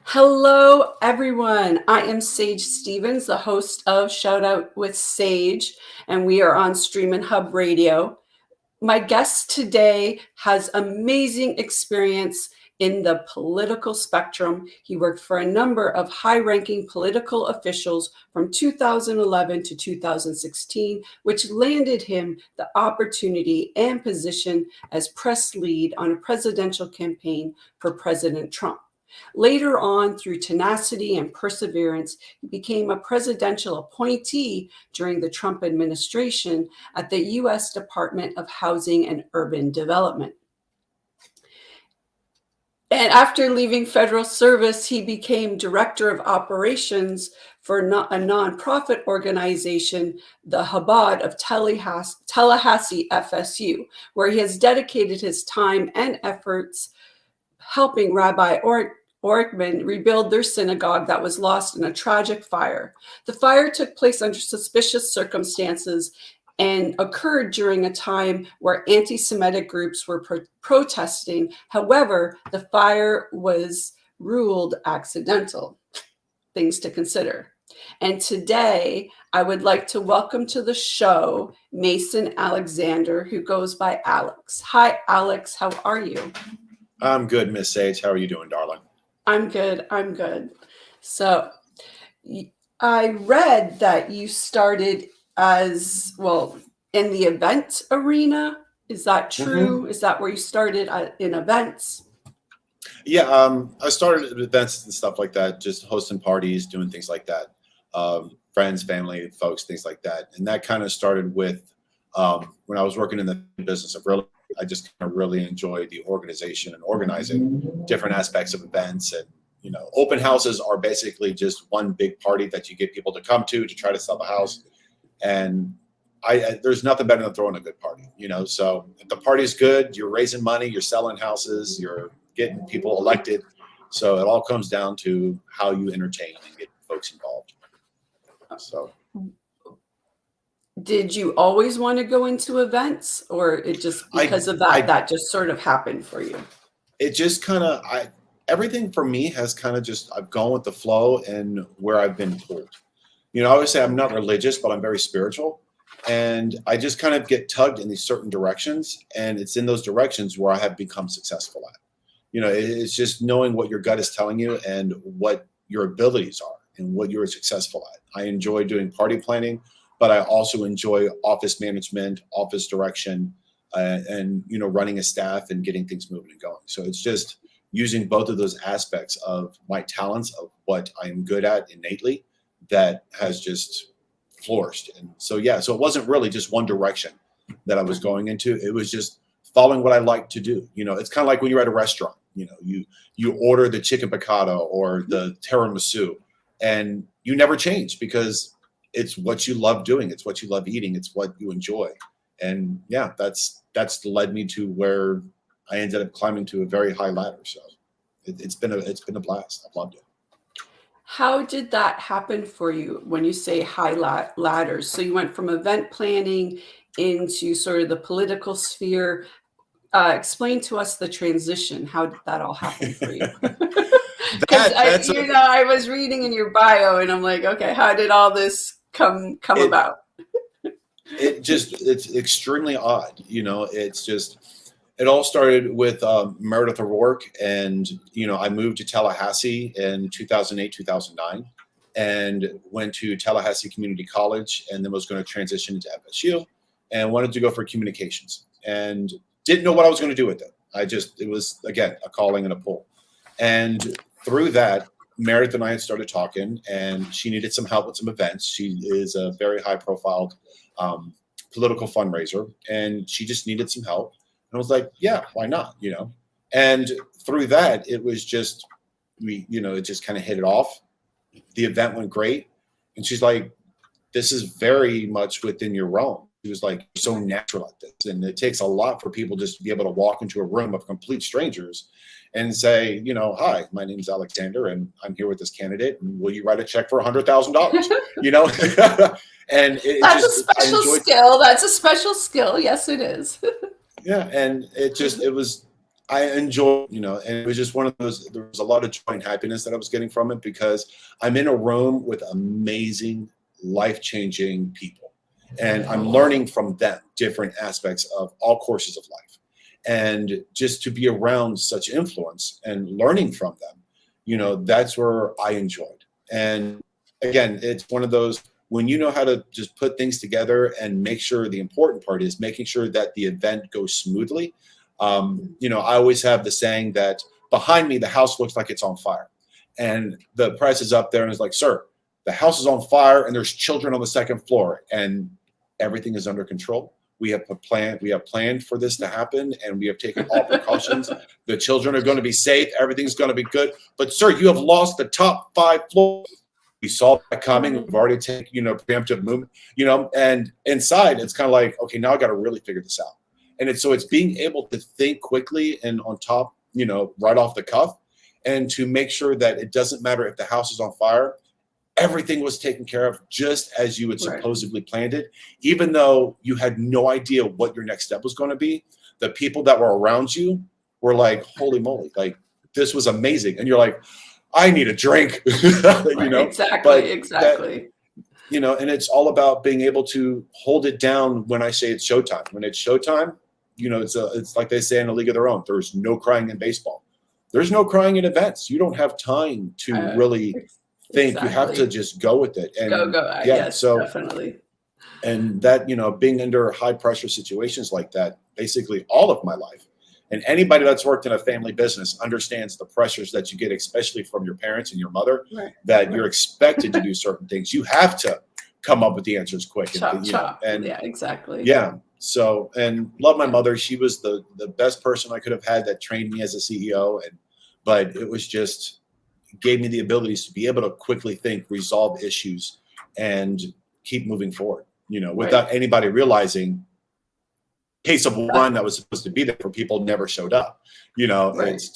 Hello, everyone. I am Sage Stevens, the host of Shout Out with Sage, and we are on Stream and Hub Radio. My guest today has amazing experience in the political spectrum. He worked for a number of high-ranking political officials from 2011 to 2016, which landed him the opportunity and position as press lead on a presidential campaign for President Trump. Later on, through tenacity and perseverance, he became a presidential appointee during the Trump administration at the U.S. Department of Housing and Urban Development. And after leaving federal service, he became director of operations for a nonprofit organization, the HUD of Tallahassee FSU, where he has dedicated his time and efforts helping Rabbi Ortman rebuild their synagogue that was lost in a tragic fire. The fire took place under suspicious circumstances and occurred during a time where anti-Semitic groups were protesting. However, the fire was ruled accidental. Things to consider. And today, I would like to welcome to the show Mason Alexander, who goes by Alex. Hi, Alex. How are you? I'm good, Miss Sage. How are you doing, darling? I'm good. So I read that you started as, well, in the event arena. Is that true? Mm-hmm. Is that where you started in events? Yeah, I started at events and stuff like that, just hosting parties, doing things like that. Friends, family, folks, things like that. And that kind of started with when I was working in the business of I just kind of really enjoy the organization and organizing different aspects of events. And, open houses are basically just one big party that you get people to come to try to sell the house. And there's nothing better than throwing a good party, So if the party's good, you're raising money, you're selling houses, you're getting people elected. So it all comes down to how you entertain and get folks involved. So. Did you always want to go into events, or it just because of that, that just sort of happened for you? It just kind of, everything for me has kind of just, I've gone with the flow and where I've been pulled. I always say I'm not religious, but I'm very spiritual. And I just kind of get tugged in these certain directions. And it's in those directions where I have become successful at. It's just knowing what your gut is telling you and what your abilities are and what you're successful at. I enjoy doing party planning, but I also enjoy office management, office direction, and running a staff and getting things moving and going. So it's just using both of those aspects of my talents, of what I'm good at innately, that has just flourished. And so so it wasn't really just one direction that I was going into. It was just following what I like to do. It's kind of like when you're at a restaurant. You order the chicken piccata or the tiramisu, and you never change because it's what you love doing. It's what you love eating. It's what you enjoy. And that's led me to where I ended up climbing to a very high ladder. So it's been a blast. I've loved it. How did that happen for you when you say high ladders? So you went from event planning into sort of the political sphere. Explain to us the transition. How did that all happen for you? Because I was reading in your bio and I'm like, okay, how did all this come about? It's extremely odd. It all started with Meredith O'Rourke, and I moved to Tallahassee in 2008, 2009, and went to Tallahassee Community College, and then was going to transition into FSU, and wanted to go for communications, and didn't know what I was going to do with it. It was, again, a calling and a pull, and through that, Meredith and I had started talking, and she needed some help with some events. She is a very high-profile political fundraiser, and she just needed some help. And I was like, yeah, why not? And through that, it was just, it just kind of hit it off. The event went great. And she's like, this is very much within your realm. She was like, you're so natural at this. And it takes a lot for people just to be able to walk into a room of complete strangers and say, hi, my name is Alexander, and I'm here with this candidate. And will you write a check for $100,000? And that's a special skill. That's a special skill. Yes, it is. Yeah. And it was I enjoy, and it was just one of those, there was a lot of joy and happiness that I was getting from it because I'm in a room with amazing, life-changing people. And I'm learning from them different aspects of all courses of life. And just to be around such influence and learning from them, that's where I enjoyed. And again, it's one of those, when you know how to just put things together and make sure, the important part is making sure that the event goes smoothly. I always have the saying that behind me, the house looks like it's on fire. And the press is up there and is like, sir, the house is on fire and there's children on the second floor and everything is under control. We have planned for this to happen and we have taken all precautions. The children are going to be safe. Everything's going to be good. But sir, you have lost the top 5 floors. We saw that coming. We've already taken, preemptive movement, and inside it's kind of like, okay, now I got to really figure this out. And it's being able to think quickly and on top, right off the cuff, and to make sure that it doesn't matter if the house is on fire, everything was taken care of just as you had supposedly planned it, even though you had no idea what your next step was going to be. The people that were around you were like, holy moly, like this was amazing. And you're like, I need a drink, Exactly. And it's all about being able to hold it down when I say it's showtime. When it's showtime, it's like they say in a league of their own. There's no crying in baseball. There's no crying in events. You don't have time to really think. Exactly. You have to just go with it. And go. Yes, so definitely. And that, being under high pressure situations like that, basically all of my life. And anybody that's worked in a family business understands the pressures that you get, especially from your parents and your mother, that you're expected to do certain things. You have to come up with the answers quick. And yeah, exactly. Yeah. So, and love my mother. She was the best person I could have had that trained me as a CEO. But it was just, gave me the abilities to be able to quickly think, resolve issues, and keep moving forward, without anybody realizing, case of one that was supposed to be there for people never showed up, it's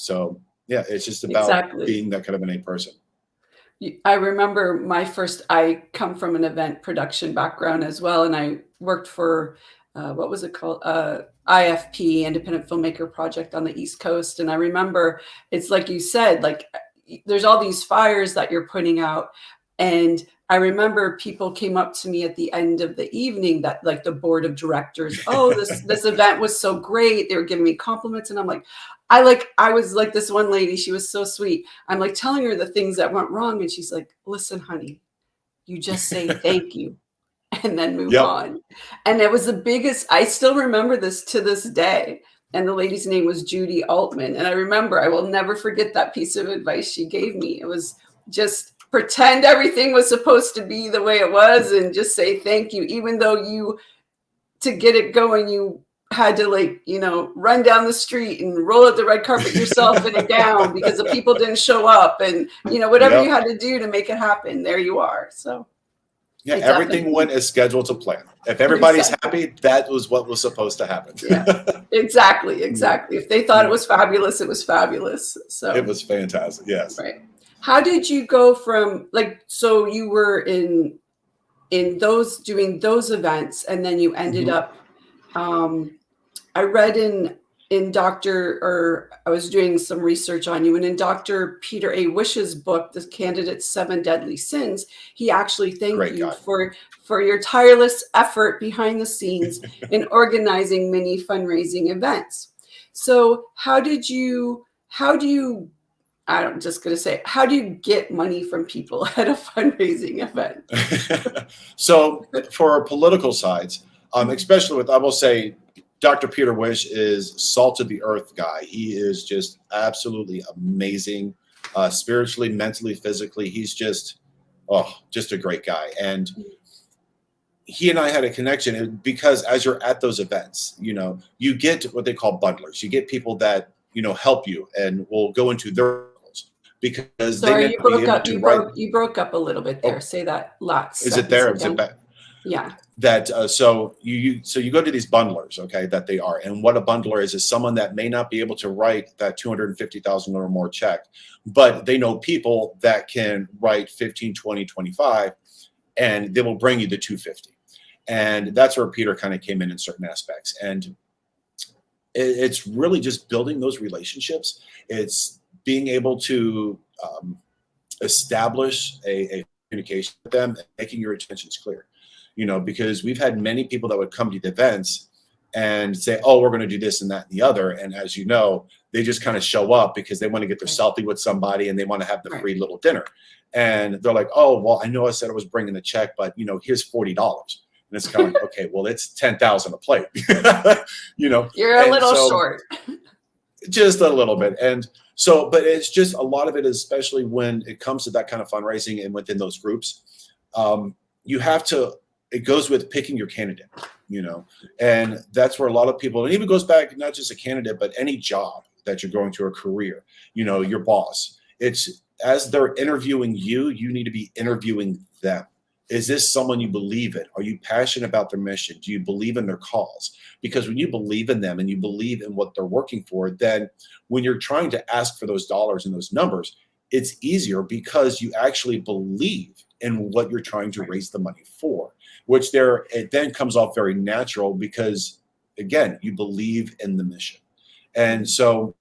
just about being that kind of an A person. I remember I come from an event production background as well. And I worked for, what was it called? IFP, Independent Filmmaker Project on the East Coast. And I remember it's like you said, like there's all these fires that you're putting out. And I remember people came up to me at the end of the evening, that like the board of directors, this event was so great. They were giving me compliments. And I'm like, I was like this one lady, she was so sweet. I'm like telling her the things that went wrong. And she's like, listen, honey, you just say thank you and then move on. And it was the biggest, I still remember this to this day. And the lady's name was Judy Altman. And I will never forget that piece of advice she gave me. It was just pretend everything was supposed to be the way it was and just say thank you, even though to get it going, you had to run down the street and roll out the red carpet yourself in a gown because the people didn't show up, and whatever you had to do to make it happen, there you are. So everything went as scheduled to plan. If everybody's happy, that was what was supposed to happen. Exactly. If they thought it was fabulous, it was fabulous. So it was fantastic. Yes. Right. How did you go from so you were in doing those events, and then you ended up, I read I was doing some research on you, and in Dr. Peter A. Wish's book, The Candidate's 7 Deadly Sins, he actually thanked you for your tireless effort behind the scenes in organizing many fundraising events. So how do you get money from people at a fundraising event? So for political sides, especially I will say, Dr. Peter Wish is salt of the earth guy. He is just absolutely amazing, spiritually, mentally, physically. He's just a great guy. And he and I had a connection because as you're at those events, you get what they call bundlers. You get people that, help you and will go into their roles because you broke up a little bit there. Say that lots. Is it there? Is it back? Yeah. That so you go to these bundlers, okay, that they are. And what a bundler is someone that may not be able to write that $250,000 or more check, but they know people that can write 15, 20, 25, and they will bring you the 250. And that's where Peter kind of came in certain aspects. And it's really just building those relationships. It's being able to establish a communication with them, and making your intentions clear. Because we've had many people that would come to the events and say, oh, we're going to do this and that and the other. And as you know, they just kind of show up because they want to get their selfie with somebody and they want to have the free little dinner. And they're like, oh, well, I know I said I was bringing the check, but here's $40. And it's kind of like, okay, well, it's 10,000 a plate. You're a little short. Just a little bit. And so, but it's just a lot of it, especially when it comes to that kind of fundraising and within those groups, you have to, it goes with picking your candidate, and that's where a lot of people, and even goes back, not just a candidate, but any job that you're going to, a career, your boss, it's as they're interviewing you, you need to be interviewing them. Is this someone you believe in? Are you passionate about their mission? Do you believe in their cause? Because when you believe in them and you believe in what they're working for, then when you're trying to ask for those dollars and those numbers, it's easier because you actually believe in what you're trying to raise the money for, which it then comes off very natural because, again, you believe in the mission. And so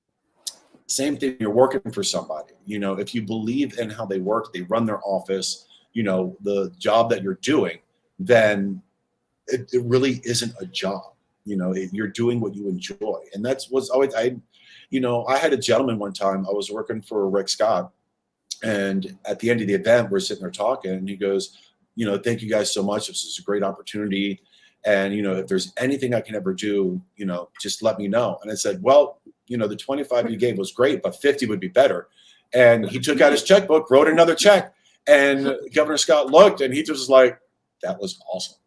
same thing, you're working for somebody, if you believe in how they work, they run their office, the job that you're doing, then it really isn't a job. You're doing what you enjoy. And was always, I had a gentleman one time, I was working for Rick Scott, and at the end of the event, we're sitting there talking, and he goes, thank you guys so much. This is a great opportunity. And, if there's anything I can ever do, just let me know. And I said, well, the 25 you gave was great, but 50 would be better. And he took out his checkbook, wrote another check. And Governor Scott looked, and he just was like, that was awesome,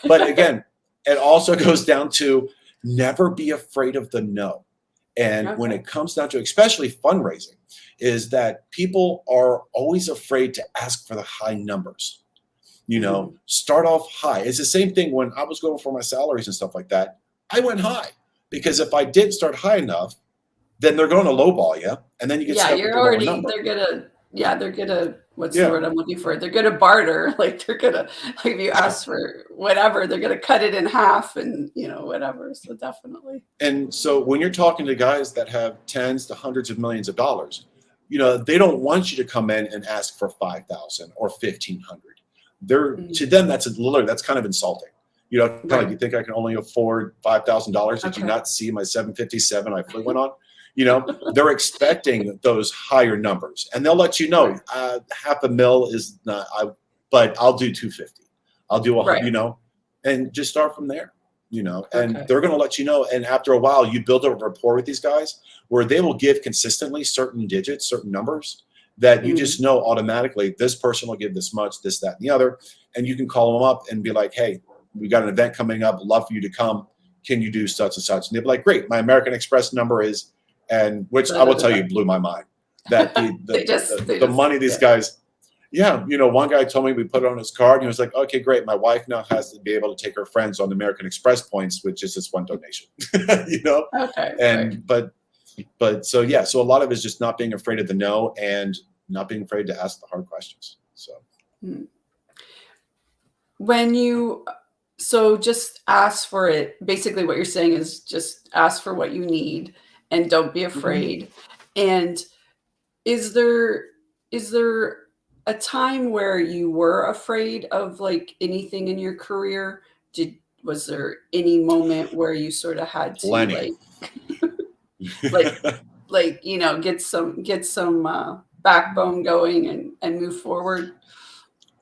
But again, it also goes down to never be afraid of the no. And when it comes down to, especially fundraising, is that people are always afraid to ask for the high numbers. Start off high. It's the same thing when I was going for my salaries and stuff like that. I went high because if I didn't start high enough, then they're going to lowball you, and then you get stuck with the lower number. They're gonna what's the word I'm looking for? They're gonna barter. Like they're gonna, like if you ask for whatever, they're gonna cut it in half and whatever. So definitely. And so when you're talking to guys that have tens to hundreds of millions of dollars, they don't want you to come in and ask for 5,000 or 1,500. To them, that's kind of insulting. Kind of like, you think I can only afford $5,000? Did you not see my 757 I flew one on? They're expecting those higher numbers, and they'll let you know $500,000 is not. But I'll do 250. I'll do and just start from there. And they're going to let you know. And after a while, you build a rapport with these guys where they will give consistently certain digits, certain numbers that you just know automatically. This person will give this much, this, that, and the other, and you can call them up and be like, "Hey, we got an event coming up. Love for you to come. Can you do such and such?" And they'll be like, "Great. My American Express number is." And which I will tell you blew my mind that the money these guys, one guy told me we put it on his card and he was like, okay, great. My wife now has to be able to take her friends on the American Express points, which is just one donation, so a lot of it is just not being afraid of the no and not being afraid to ask the hard questions. So just ask for it. Basically what you're saying is just ask for what you need. And don't be afraid. And is there a time where you were afraid of like anything in your career? Was there any moment where you sort of had to get some backbone going and move forward?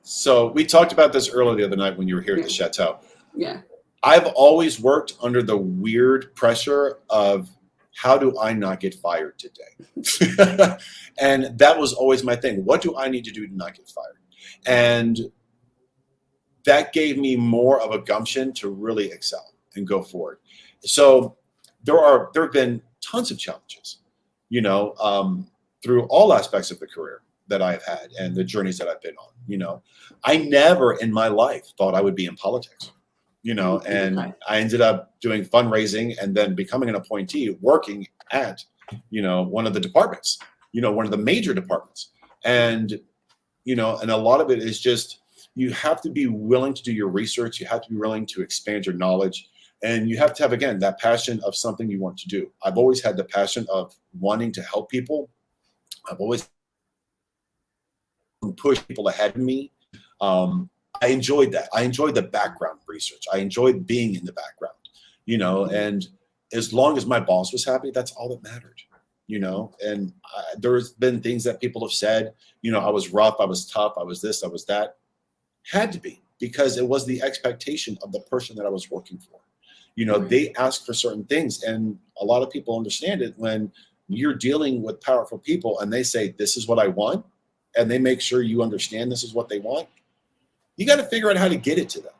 So we talked about this earlier the other night when you were here at the Chateau. Yeah. I've always worked under the weird pressure of, how do I not get fired today? And that was always my thing. What do I need to do to not get fired? And that gave me more of a gumption to really excel and go forward. So there have been tons of challenges, through all aspects of the career that I've had and the journeys that I've been on. I never in my life thought I would be in politics. And I ended up doing fundraising and then becoming an appointee, working at, one of the departments, one of the major departments. And, and a lot of it is just, you have to be willing to do your research. You have to be willing to expand your knowledge. And you have to have, again, that passion of something you want to do. I've always had the passion of wanting to help people. I've always pushed people ahead of me. I enjoyed that. I enjoyed the background research. I enjoyed being in the background, and as long as my boss was happy, that's all that mattered, and there's been things that people have said, I was rough, I was tough, I was this, I was that. Had to be, because it was the expectation of the person that I was working for. They ask for certain things, and a lot of people understand it when you're dealing with powerful people and they say, this is what I want, and they make sure you understand this is what they want. You got to figure out how to get it to them.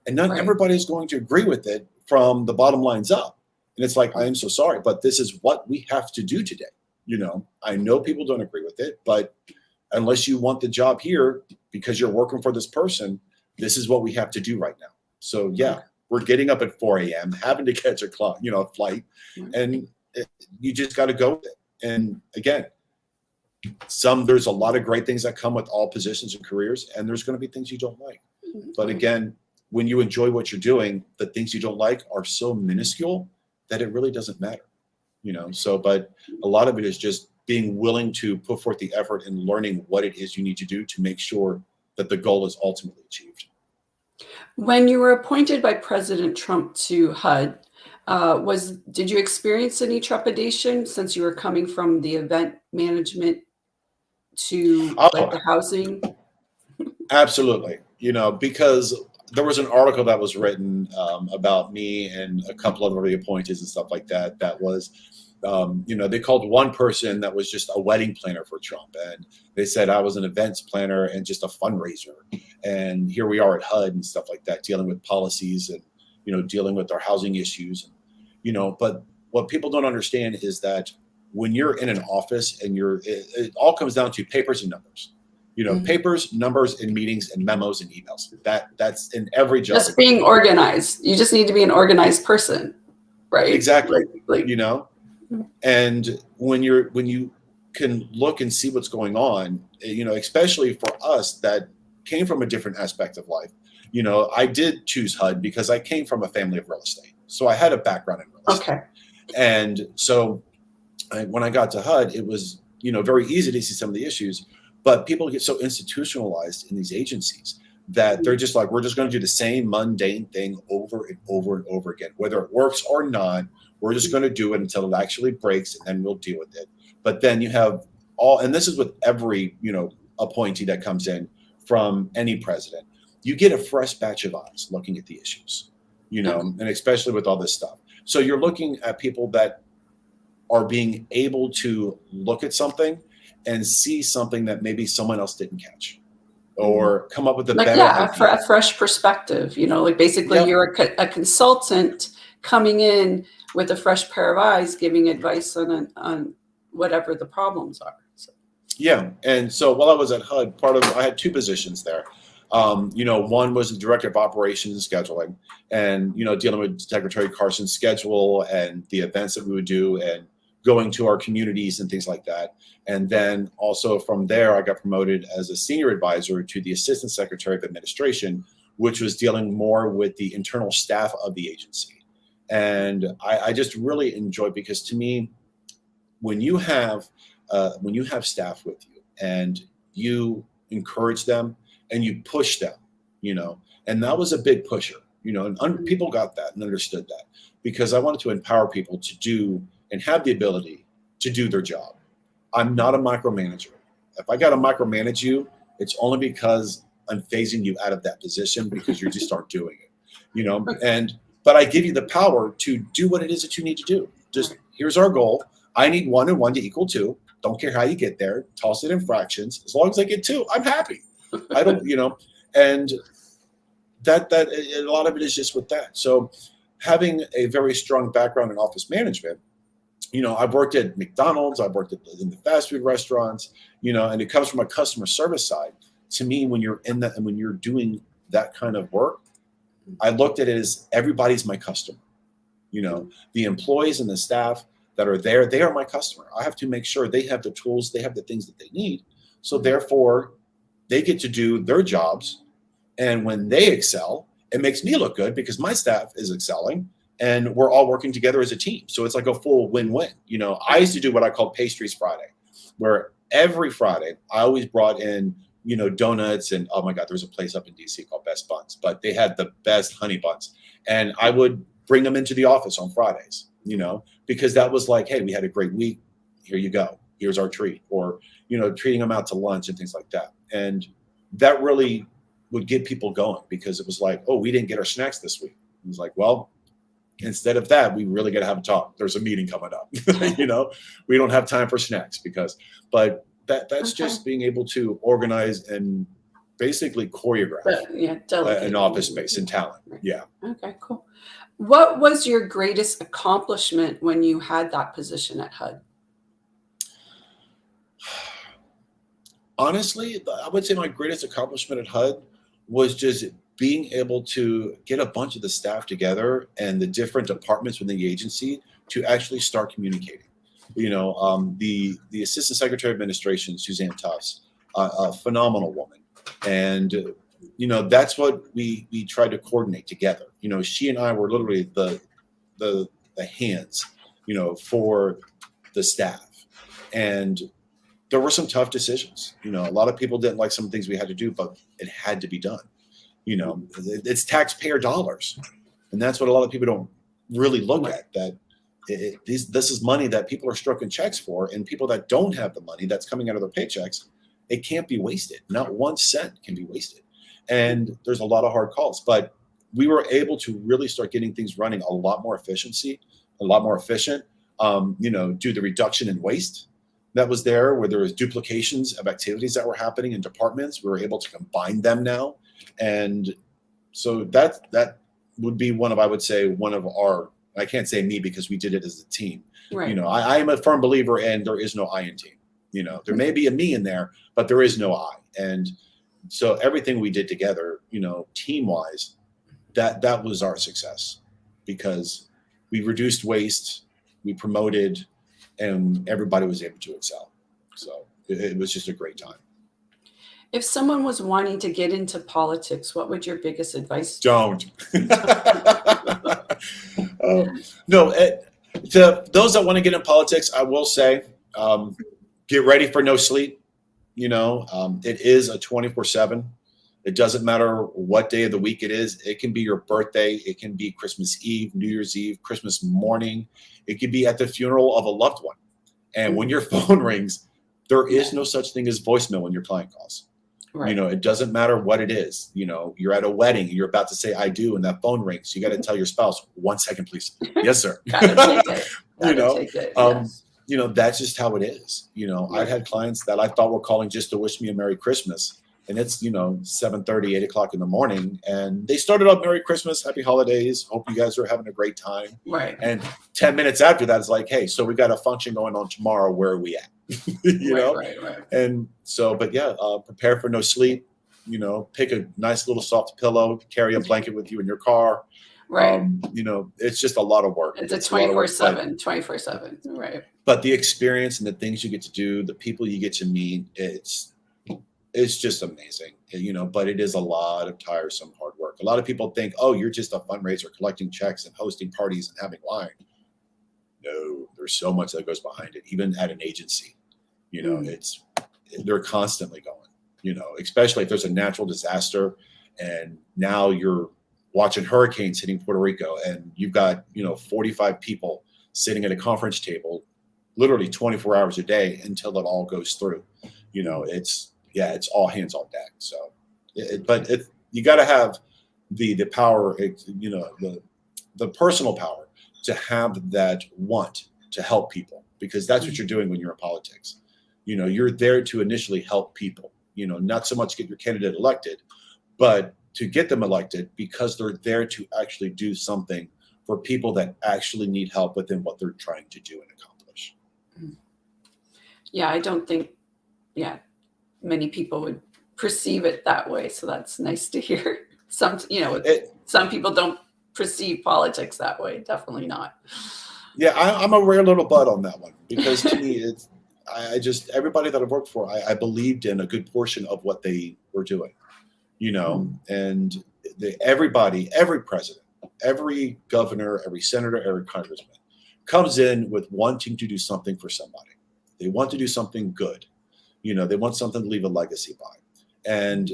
And not everybody's going to agree with it from the bottom lines up. And it's like, I am so sorry, but this is what we have to do today. I know people don't agree with it, but unless you want the job here because you're working for this person, this is what we have to do right now. So yeah, we're getting up at 4 a.m., having to catch a flight, and you just got to go with it. And again, there's a lot of great things that come with all positions and careers, and there's going to be things you don't like. But again, when you enjoy what you're doing, the things you don't like are so minuscule that it really doesn't matter, but a lot of it is just being willing to put forth the effort and learning what it is you need to do to make sure that the goal is ultimately achieved. When you were appointed by President Trump to HUD, did you experience any trepidation since you were coming from the event management to the housing? Absolutely. Because there was an article that was written about me and a couple of the appointees and stuff like that. That was, they called one person that was just a wedding planner for Trump. And they said I was an events planner and just a fundraiser. And here we are at HUD and stuff like that, dealing with policies and, dealing with our housing issues. But what people don't understand is that when you're in an office and it all comes down to papers and numbers. Papers, numbers, and meetings, and memos, and emails. That's in every job. Just being organized. You just need to be an organized person, right? Exactly. And when you can look and see what's going on, especially for us that came from a different aspect of life. I did choose HUD because I came from a family of real estate, so I had a background in real estate. Okay. And so when I got to HUD, it was very easy to see some of the issues. But people get so institutionalized in these agencies that they're just like, we're just going to do the same mundane thing over and over and over again. Whether it works or not, we're just going to do it until it actually breaks, and then we'll deal with it. But then you have and this is with every, appointee that comes in from any president, you get a fresh batch of eyes looking at the issues, and especially with all this stuff. So you're looking at people that are being able to look at something and see something that maybe someone else didn't catch, or come up with a better idea. A fresh perspective, basically you're a consultant coming in with a fresh pair of eyes, giving advice on whatever the problems are. So. Yeah. And so while I was at HUD, I had two positions there. One was the director of operations and scheduling, and, dealing with Secretary Carson's schedule and the events that we would do and going to our communities and things like that. And then also from there, I got promoted as a senior advisor to the assistant secretary of administration, which was dealing more with the internal staff of the agency. And I just really enjoyed, because to me, when you have staff with you and you encourage them and you push them, and that was a big pusher, and people got that and understood that, because I wanted to empower people to do and have the ability to do their job. I'm not a micromanager. If I got to micromanage you, it's only because I'm phasing you out of that position because you just aren't doing it, but I give you the power to do what it is that you need to do. Just here's our goal. I need 1 and 1 to equal 2. Don't care how you get there. Toss it in fractions. As long as I get 2, I'm happy. I don't, and that a lot of it is just with that. So having a very strong background in office management, I've worked at McDonald's, I've worked in the fast food restaurants, and it comes from a customer service side. To me, when you're in that and when you're doing that kind of work, I looked at it as everybody's my customer. The employees and the staff that are there, they are my customer. I have to make sure they have the tools, they have the things that they need. So therefore, they get to do their jobs. And when they excel, it makes me look good because my staff is excelling. and we're all working together as a team. So it's like a full win-win. I used to do what I call Pastries Friday, where every Friday I always brought in, donuts, and oh my God, there was a place up in DC called Best Buns, but they had the best honey buns. And I would bring them into the office on Fridays, because that was like, hey, we had a great week. Here you go. Here's our treat. Or, treating them out to lunch and things like that. And that really would get people going, because it was like, oh, we didn't get our snacks this week. It was like, well, instead of that, we really got to have a talk. There's a meeting coming up. We don't have time for snacks but that's just being able to organize and basically choreograph an office space and talent. Right. Yeah. Okay, cool. What was your greatest accomplishment when you had that position at HUD? Honestly, I would say my greatest accomplishment at HUD was just being able to get a bunch of the staff together and the different departments within the agency to actually start communicating. The Assistant Secretary of Administration, Suzanne Tufts, a phenomenal woman. And, that's what we tried to coordinate together. She and I were literally the hands, for the staff. And there were some tough decisions. A lot of people didn't like some things we had to do, but it had to be done. It's taxpayer dollars. And that's what a lot of people don't really look at, that this is money that people are stroking checks for, and people that don't have the money that's coming out of their paychecks, it can't be wasted. Not 1 cent can be wasted. And there's a lot of hard calls, but we were able to really start getting things running a lot more efficient, do the reduction in waste that was there, where there was duplications of activities that were happening in departments. We were able to combine them now. And so that would be one of our, I can't say me because we did it as a team. Right. I am a firm believer in there is no I in team. There may be a me in there, but there is no I. And so everything we did together, team wise, that was our success, because we reduced waste, we promoted, and everybody was able to excel. So it was just a great time. If someone was wanting to get into politics, what would your biggest advice be? Don't. No, to those that want to get in politics, I will say, get ready for no sleep. It is a 24/7. It doesn't matter what day of the week it is. It can be your birthday. It can be Christmas Eve, New Year's Eve, Christmas morning. It could be at the funeral of a loved one. And when your phone rings, there is no such thing as voicemail when your client calls. Right. It doesn't matter what it is. You're at a wedding, you're about to say I do, and that phone rings. You got to tell your spouse, 1 second, please. Yes, sir. Gotta take it. Take it. Yes. That's just how it is. I've had clients that I thought were calling just to wish me a Merry Christmas. And it's, 7:30, 8 o'clock in the morning. And they started out Merry Christmas, Happy Holidays. Hope you guys are having a great time. Right. And 10 minutes after that, it's like, hey, so we got a function going on tomorrow. Where are we at? Right. And so, but yeah, prepare for no sleep. Pick a nice little soft pillow, carry a blanket with you in your car. Right. It's just a lot a work. It's a 24/7. Right. But the experience and the things you get to do, the people you get to meet, it's just amazing, but it is a lot of tiresome hard work. A lot of people think, oh, you're just a fundraiser collecting checks and hosting parties and having wine. No, there's so much that goes behind it, even at an agency. They're constantly going, especially if there's a natural disaster and now you're watching hurricanes hitting Puerto Rico and you've got, 45 people sitting at a conference table, literally 24 hours a day until it all goes through. It's all hands on deck. So, you got to have the power, the personal power to have that want to help people, because that's what you're doing when you're in politics. You're there to initially help people, not so much get your candidate elected, but to get them elected because they're there to actually do something for people that actually need help within what they're trying to do and accomplish. Yeah, I don't think, many people would perceive it that way. So that's nice to hear. Some people don't perceive politics that way. Definitely not. Yeah, I'm a rare little bud on that one, because to me, everybody that I've worked for, I believed in a good portion of what they were doing, and every president, every governor, every senator, every congressman comes in with wanting to do something for somebody. They want to do something good. They want something to leave a legacy by. And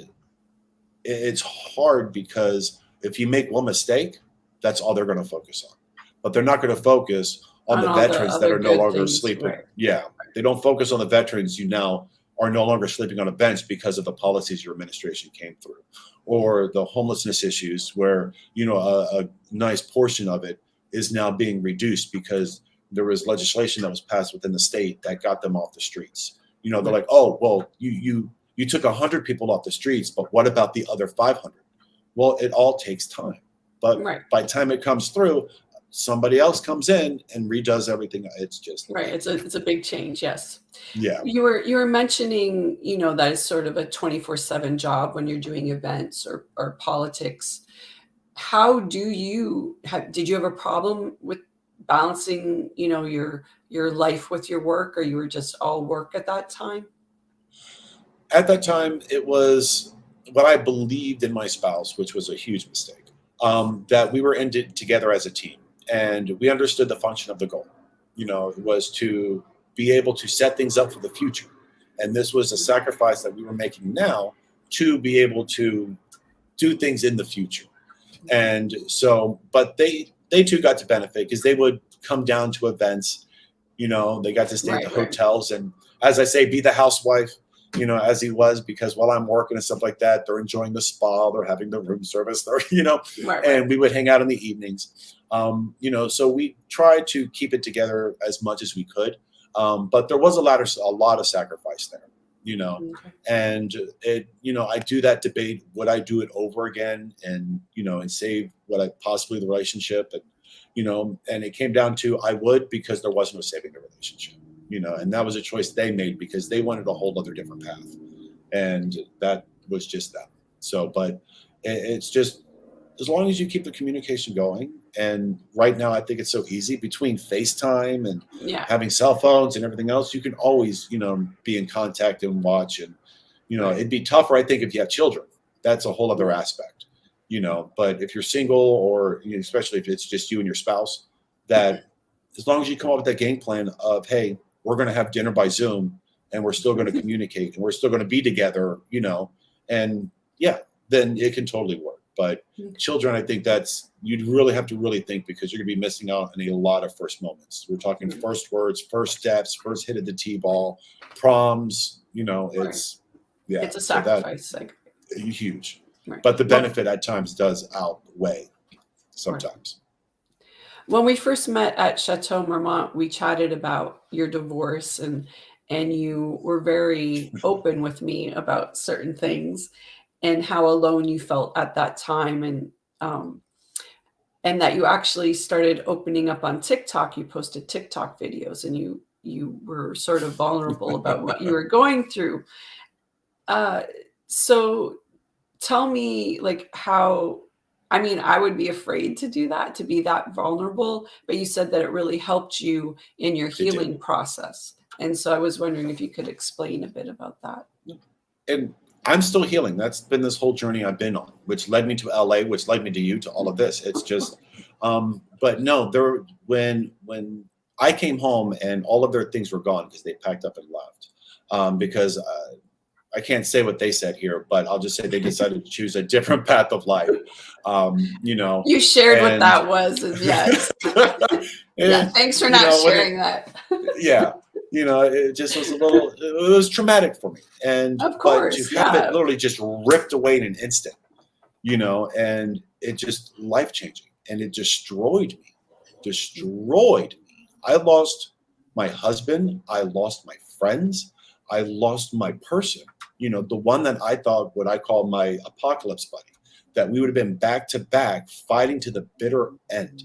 it's hard because if you make one mistake, that's all they're going to focus on. But they're not going to focus on the all the veterans that other are no good longer things, sleeping. right. Yeah. They don't focus on the veterans you now are no longer sleeping on a bench because of the policies your administration came through, or the homelessness issues where, a nice portion of it is now being reduced because there was legislation that was passed within the state that got them off the streets. They're like, oh, well, you took 100 people off the streets, but what about the other 500? Well, it all takes time. But by the time it comes through, somebody else comes in and redoes everything. It's just right. It's a big change. Yes. Yeah. You were mentioning, that is sort of a 24/7 job when you're doing events or politics. How did you have a problem with balancing, your life with your work, or you were just all work at that time? At that time, it was what I believed in my spouse, which was a huge mistake, that we were in it together as a team. And we understood the function of the goal. It was to be able to set things up for the future. And this was a sacrifice that we were making now to be able to do things in the future. And so, but they too got to benefit because they would come down to events, they got to stay at the hotels. And as I say, be the housewife, as he was, because while I'm working and stuff like that, they're enjoying the spa, they're having the room service, and we would hang out in the evenings. So we tried to keep it together as much as we could. But there was a lot of sacrifice there, and I do that debate. Would I do it over again and save possibly the relationship? And, and it came down to, I would, because there was no saving the relationship, and that was a choice they made because they wanted a whole other different path. And that was just that. So, but it's just, as long as you keep the communication going. And right now, I think it's so easy between FaceTime and having cell phones and everything else. You can always, be in contact and watch. And, it'd be tougher, I think, if you have children. That's a whole other aspect, But if you're single, or especially if it's just you and your spouse, that as long as you come up with that game plan of, hey, we're going to have dinner by Zoom and we're still going to communicate and we're still going to be together, and then it can totally work. But children, I think you'd really have to really think, because you're going to be missing out on a lot of first moments. We're talking first words, first steps, first hit of the T-ball, proms, it's a sacrifice. So huge. Right. But the benefit at times does outweigh sometimes. When we first met at Chateau Marmont, we chatted about your divorce, and you were very open with me about certain things and how alone you felt at that time, and that you actually started opening up on TikTok. You posted TikTok videos, and you were sort of vulnerable about what you were going through. So tell me, how. I would be afraid to do that, to be that vulnerable, but you said that it really helped you in your healing process. And so I was wondering if you could explain a bit about that. And I'm still healing. That's been this whole journey I've been on, which led me to LA, which led me to you, to all of this. It's just, but no, when I came home and all of their things were gone because they packed up and left, because I can't say what they said here, but I'll just say they decided to choose a different path of life. You shared what that was. Yes. Thanks for not sharing that. It just was it was traumatic for me. And of course, but to have it literally just ripped away in an instant, and it just life-changing, and it destroyed me. I lost my husband. I lost my friends. I lost my person, the one that I thought, what I call my apocalypse buddy, that we would have been back to back fighting to the bitter end.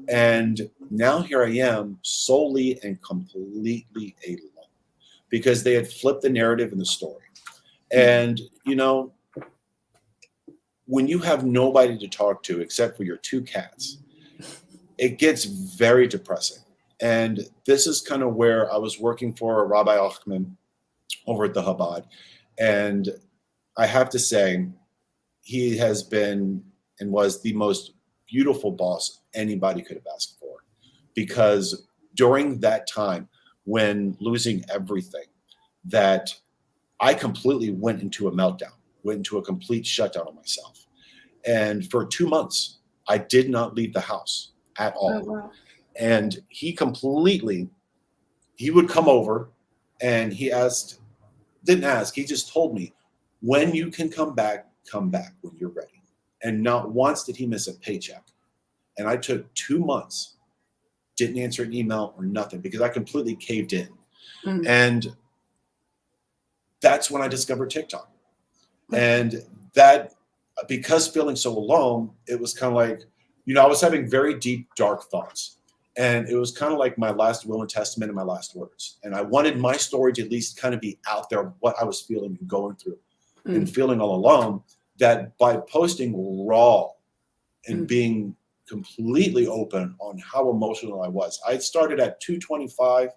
And now here I am, solely and completely alone, because they had flipped the narrative in the story. And, when you have nobody to talk to except for your two cats, it gets very depressing. And this is kind of where I was working for Rabbi Achman over at the HUD. And I have to say, he has been and was the most beautiful boss anybody could have asked for. Because during that time, when losing everything, that I completely went into a meltdown, went into a complete shutdown of myself. And for 2 months, I did not leave the house at all. Oh, wow. And he would come over and he he just told me, when you can come back when you're ready. And not once did he miss a paycheck. And I took 2 months, didn't answer an email or nothing because I completely caved in. Mm. And that's when I discovered TikTok. And that, because feeling so alone, it was kind of like, I was having very deep, dark thoughts. And it was kind of like my last will and testament and my last words. And I wanted my story to at least kind of be out there, what I was feeling and going through and feeling all alone, that by posting raw and being completely open on how emotional I was. I started at 225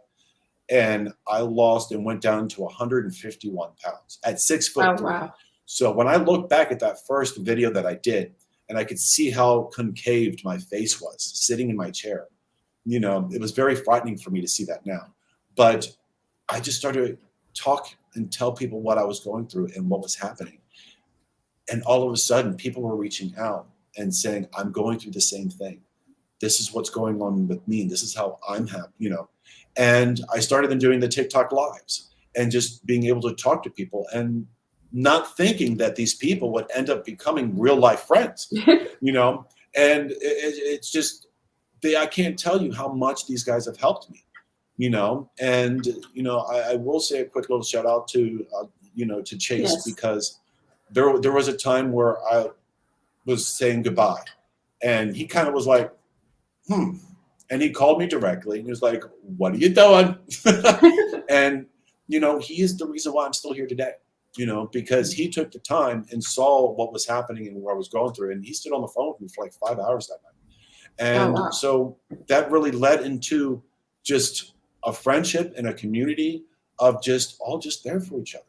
and I lost and went down to 151 pounds at 6'3". Oh, wow. So when I look back at that first video that I did, and I could see how concaved my face was sitting in my chair, it was very frightening for me to see that now. But I just started to talk and tell people what I was going through and what was happening. And all of a sudden, people were reaching out and saying, I'm going through the same thing. This is what's going on with me. And this is how I'm happy, And I started then doing the TikTok lives and just being able to talk to people and not thinking that these people would end up becoming real life friends, And it's just, I can't tell you how much these guys have helped me, And, I will say a quick little shout out to, to Chase, Yes. because there was a time where I was saying goodbye and he kind of was like, and he called me directly and he was like, what are you doing? And, he is the reason why I'm still here today, because he took the time and saw what was happening and what I was going through. And he stood on the phone with me for like 5 hours that night. And Oh, wow. so that really led into just a friendship and a community of all just there for each other,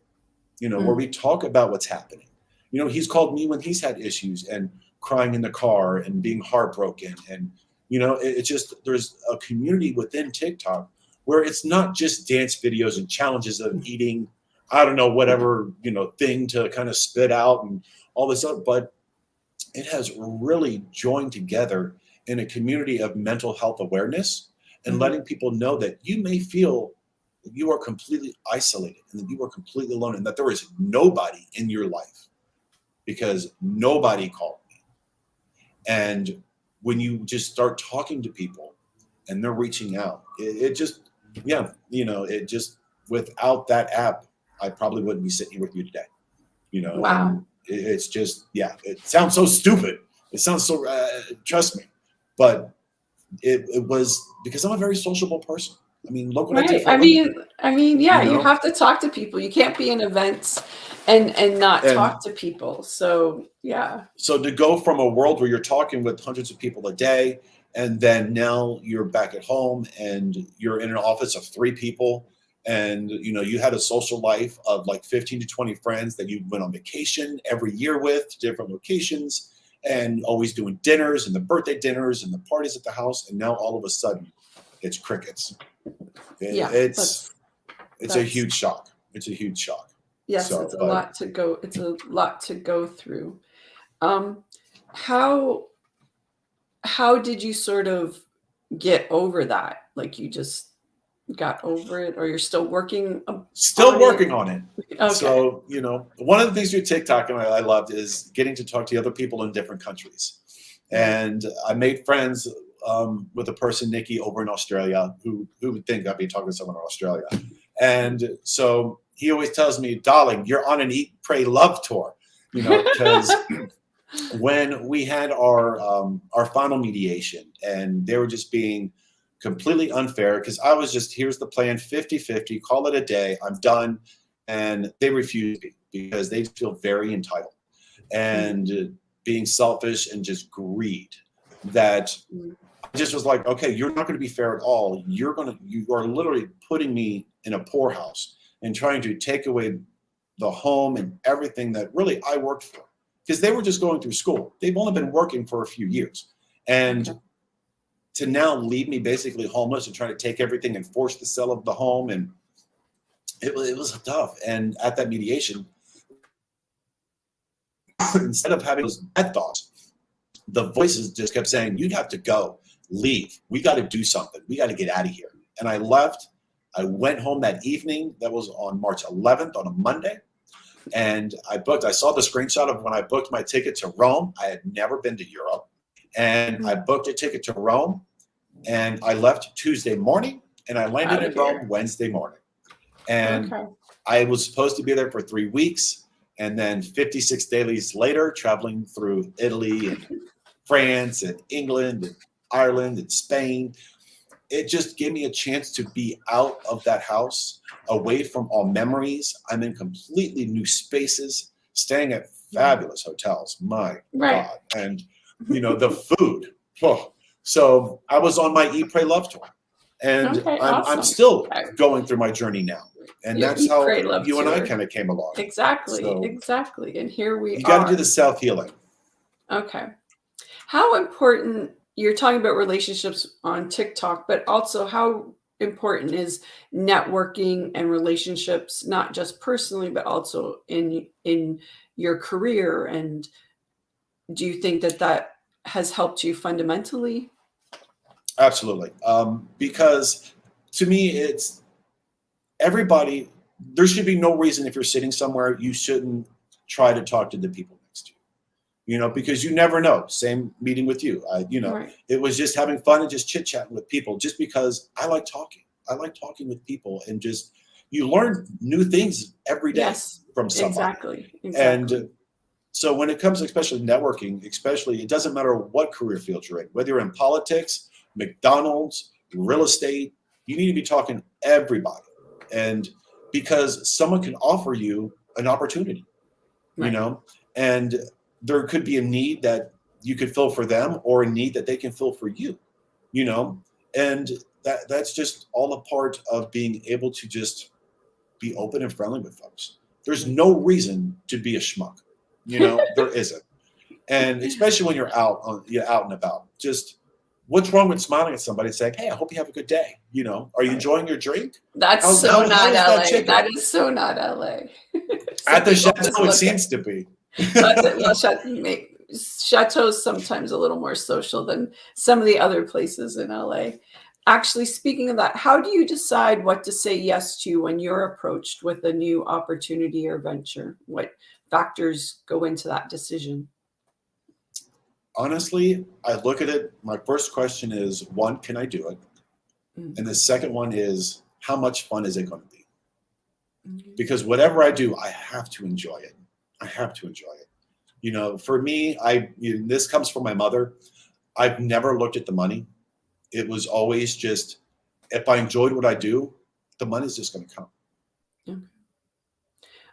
where we talk about what's happening. He's called me when he's had issues and crying in the car and being heartbroken. And, it's just, there's a community within TikTok where it's not just dance videos and challenges of eating, I don't know, whatever, thing to kind of spit out and all this stuff, but it has really joined together in a community of mental health awareness and letting people know that you may feel that you are completely isolated and that you are completely alone and that there is nobody in your life because nobody called me. And when you just start talking to people and they're reaching out, it just, it just, without that app, I probably wouldn't be sitting here with you today, Wow. It's just, it sounds so stupid. It sounds so, trust me, but it was because I'm a very sociable person. I mean, look what I did Right. for I mean, yeah, you know? have to talk to people. You can't be in events and not And talk to people. So, yeah. so to go from a world where you're talking with hundreds of people a day, and then now you're back at home and you're in an office of 3 people, and you had a social life of like 15 to 20 friends that you went on vacation every year with to different locations and always doing dinners and the birthday dinners and the parties at the house, and now all of a sudden it's crickets. Yeah. It's a that's- huge shock. It's a huge shock. Yes, So, it's a but- lot to go. It's a lot to go through. How did you sort of get over that? Like you just got over it, or you're still working? Still on working on it. Okay. So, one of the things through TikTok and I loved is getting to talk to other people in different countries. And I made friends with a person, Nikki, over in Australia, who would think I'd be talking to someone in Australia. And so he always tells me, darling, you're on an Eat, Pray, Love tour, because when we had our final mediation and they were just being completely unfair, because I was just, here's the plan, 50-50, call it a day, I'm done. And they refused me because they feel very entitled and being selfish and just greed, that I just was like, okay, you're not going to be fair at all. You are literally putting me in a poorhouse and trying to take away the home and everything that really I worked for, because they were just going through school. They've only been working for a few years. And Okay. to now leave me basically homeless and try to take everything and force the sale of the home. And it was tough. And at that mediation, instead of having those bad thoughts, the voices just kept saying, you have to go, leave. We got to do something. We got to get out of here. And I left. I went home that evening. That was on March 11th on a Monday. And I saw the screenshot of when I booked my ticket to Rome. I had never been to Europe. And I booked a ticket to Rome. And I left Tuesday morning. And I landed in Rome Wednesday morning. And I was supposed to be there for 3 weeks. And then 56 days later, traveling through Italy and France and England and Ireland and Spain, it just gave me a chance to be out of that house, away from all memories. I'm in completely new spaces, staying at fabulous hotels. My God. And, the food. Oh. So I was on my Eat, Pray, Love tour. And I'm still going through my journey now. And that's how you and I kind of came along. Exactly. Exactly. And here we are. You got to do the self-healing. Okay. How important, you're talking about relationships on TikTok, but also how important is networking and relationships, not just personally, but also in your career? And do you think that has helped you fundamentally? Absolutely. Because to me, it's everybody, there should be no reason if you're sitting somewhere, you shouldn't try to talk to the people next to you, because you never know. Same meeting with you. It was just having fun and just chit-chatting with people just because I like talking. I like talking with people, and just, you learn new things every day from somebody. Exactly. And so when it comes, especially networking, it doesn't matter what career field you're in, whether you're in politics, McDonald's, real estate, you need to be talking to everybody. And because someone can offer you an opportunity, and there could be a need that you could fill for them, or a need that they can fill for you, and that's just all a part of being able to just be open and friendly with folks. There's no reason to be a schmuck, there isn't. And especially when you're out and about, just what's wrong with smiling at somebody and saying, hey, I hope you have a good day. Are you enjoying your drink? That's not LA. That is so not LA. At the chateau, it seems to be. Chateau's sometimes a little more social than some of the other places in LA. Actually, speaking of that, how do you decide what to say yes to when you're approached with a new opportunity or venture? What factors go into that decision? Honestly, I look at it. My first question is, one, can I do it? And the second one is, how much fun is it going to be? Because whatever I do, I have to enjoy it. I have to enjoy it. For me, this comes from my mother. I've never looked at the money. It was always just, if I enjoyed what I do, the money's just going to come. Okay.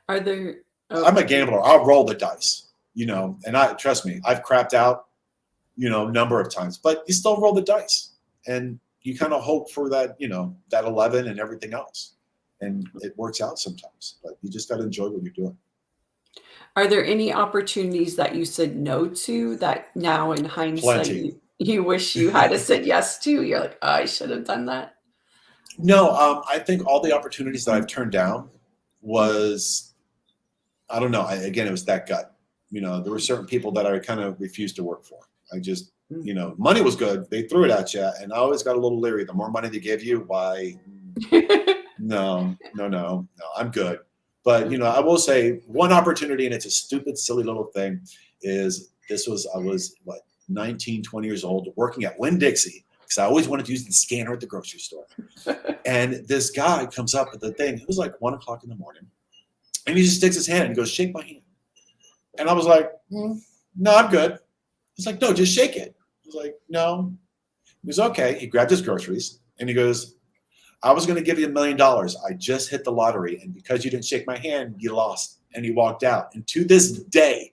Are there? I'm a gambler. I'll roll the dice. And trust me, I've crapped out, number of times, but you still roll the dice, and you kind of hope for that, that 11 and everything else. And it works out sometimes, but you just got to enjoy what you're doing. Are there any opportunities that you said no to that now in hindsight you wish you had said yes to? You're like, oh, I should have done that. No, I think all the opportunities that I've turned down was, I don't know. It was that gut. There were certain people that I kind of refused to work for. I just, money was good. They threw it at you, and I always got a little leery. The more money they give you, why? No, I'm good. But, I will say one opportunity, and it's a stupid, silly little thing, is I was 19, 20 years old, working at Winn-Dixie, because I always wanted to use the scanner at the grocery store. And this guy comes up with the thing. It was like 1 o'clock in the morning. And he just sticks his hand and goes, shake my hand. And I was like, no, I'm good. He's like, no, just shake it. I was like, no. He goes, okay. He grabbed his groceries and he goes, I was going to give you $1 million. I just hit the lottery. And because you didn't shake my hand, you lost. And he walked out. And to this day,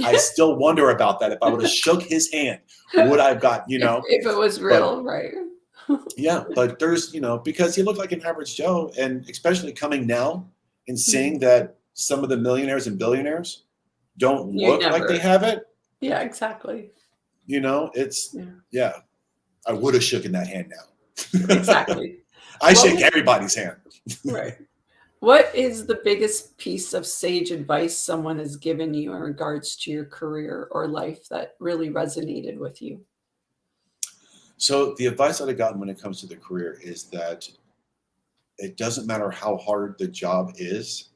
I still wonder about that. If I would have shook his hand, would I have got, if it was real, right? Yeah. But there's, because he looked like an average Joe, and especially coming now and seeing that some of the millionaires and billionaires don't look like they have it. Yeah, exactly. It's, Yeah. yeah, I would have shaken that hand now. Exactly. I What shake was- everybody's hand. right. What is the biggest piece of sage advice someone has given you in regards to your career or life that really resonated with you? So the advice that I've gotten when it comes to the career is that it doesn't matter how hard the job is.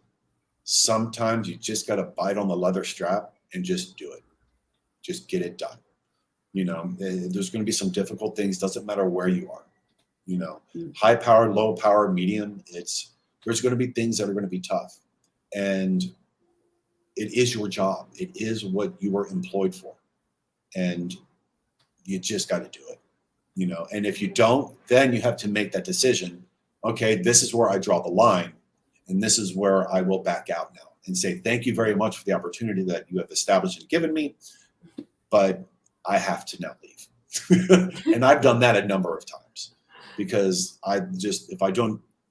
Sometimes you just got to bite on the leather strap and just do it. Just get it done. There's going to be some difficult things. Doesn't matter where you are. Mm. High power, low power, medium. There's going to be things that are going to be tough, and it is your job. It is what you were employed for, and you just got to do it. And if you don't, then you have to make that decision. Okay, this is where I draw the line, and this is where I will back out now and say thank you very much for the opportunity that you have established and given me, but I have to now leave. And I've done that a number of times, because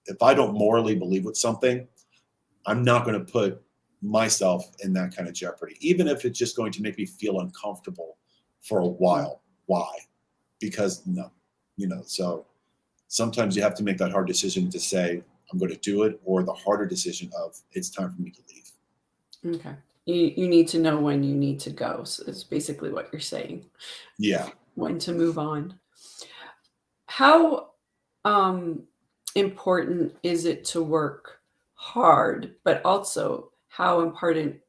if I don't morally believe with something, I'm not going to put myself in that kind of jeopardy, even if it's just going to make me feel uncomfortable for a while. Why? Because no, so sometimes you have to make that hard decision to say, I'm going to do it, or the harder decision of it's time for me to leave. Okay. You need to know when you need to go. So it's basically what you're saying. Yeah. When to move on. How important is it to work hard, but also how important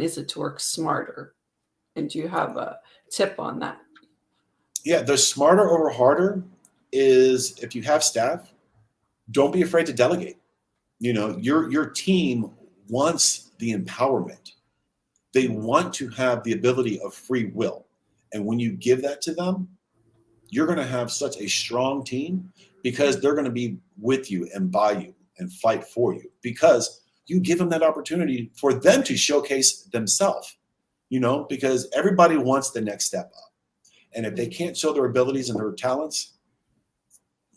is it to work smarter? And do you have a tip on that? Yeah. The smarter over harder is, if you have staff, don't be afraid to delegate. Your team wants the empowerment. They want to have the ability of free will. And when you give that to them, you're going to have such a strong team, because they're going to be with you and by you and fight for you, because you give them that opportunity for them to showcase themselves, because everybody wants the next step up. And if they can't show their abilities and their talents,